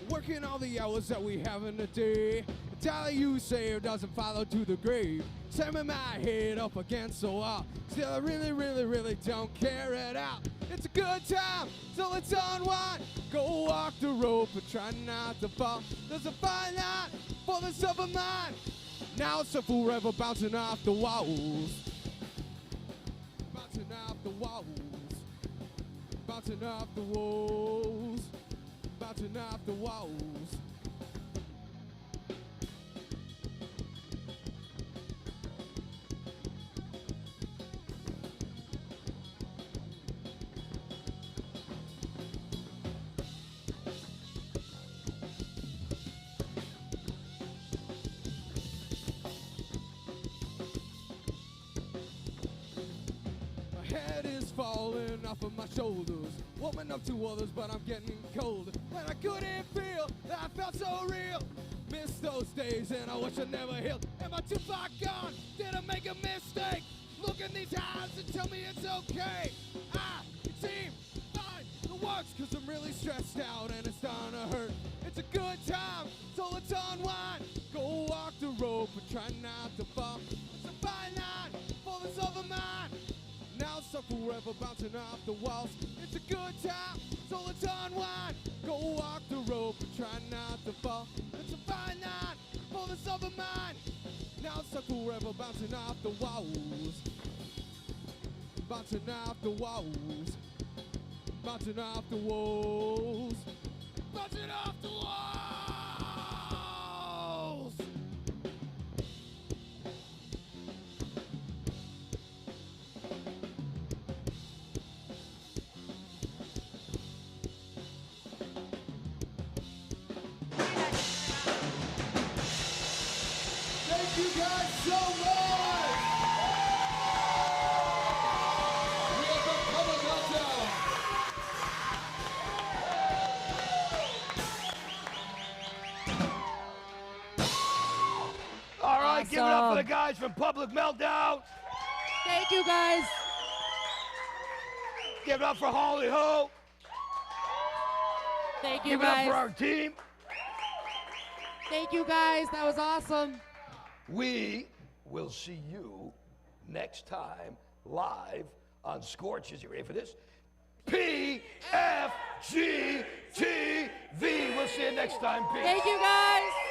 Working all the hours that we have in a day. The dollar you save doesn't follow to the grave. Slamming my head up against the wall. Still, I really, really, really don't care it out. It's a good time, so let's unwind. Go walk the rope, but try not to fall. There's a fine line for the stuff of mine. Now it's a forever bouncing off the walls. Bouncing off the walls. Bouncing off the walls. Bouncing off the walls. Head is falling off of my shoulders. Warming up to others, but I'm getting colder. When I couldn't feel, I felt so real. Miss those days, and I wish I never healed. Am I too far gone? Did I make a mistake? Look in these eyes and tell me it's okay. It seems fine, it works, cause I'm really stressed out and it's starting to hurt. It's a good time, so let's unwind. Go walk the rope, but try not to fall. It's a fine line for this other mind. Now it's forever bouncing off the walls. It's a good time, so let's unwind. Go walk the rope and try not to fall. It's a fine line for this other mind. Now it's forever bouncing off the walls. Bouncing off the walls. Bouncing off the walls. Bouncing off the walls. Thank you guys so much! We have the public meltdown! All right, give it up for the guys from Public Meltdown. Thank you, guys. Give it up for Holly Ho. Thank you, Give it up guys. for our team. Thank you, guys. That was awesome. We we'll see you next time live on SCORCH. Is you ready for this? Pfg-Tv. We'll see you next time. Peace. Thank you, guys.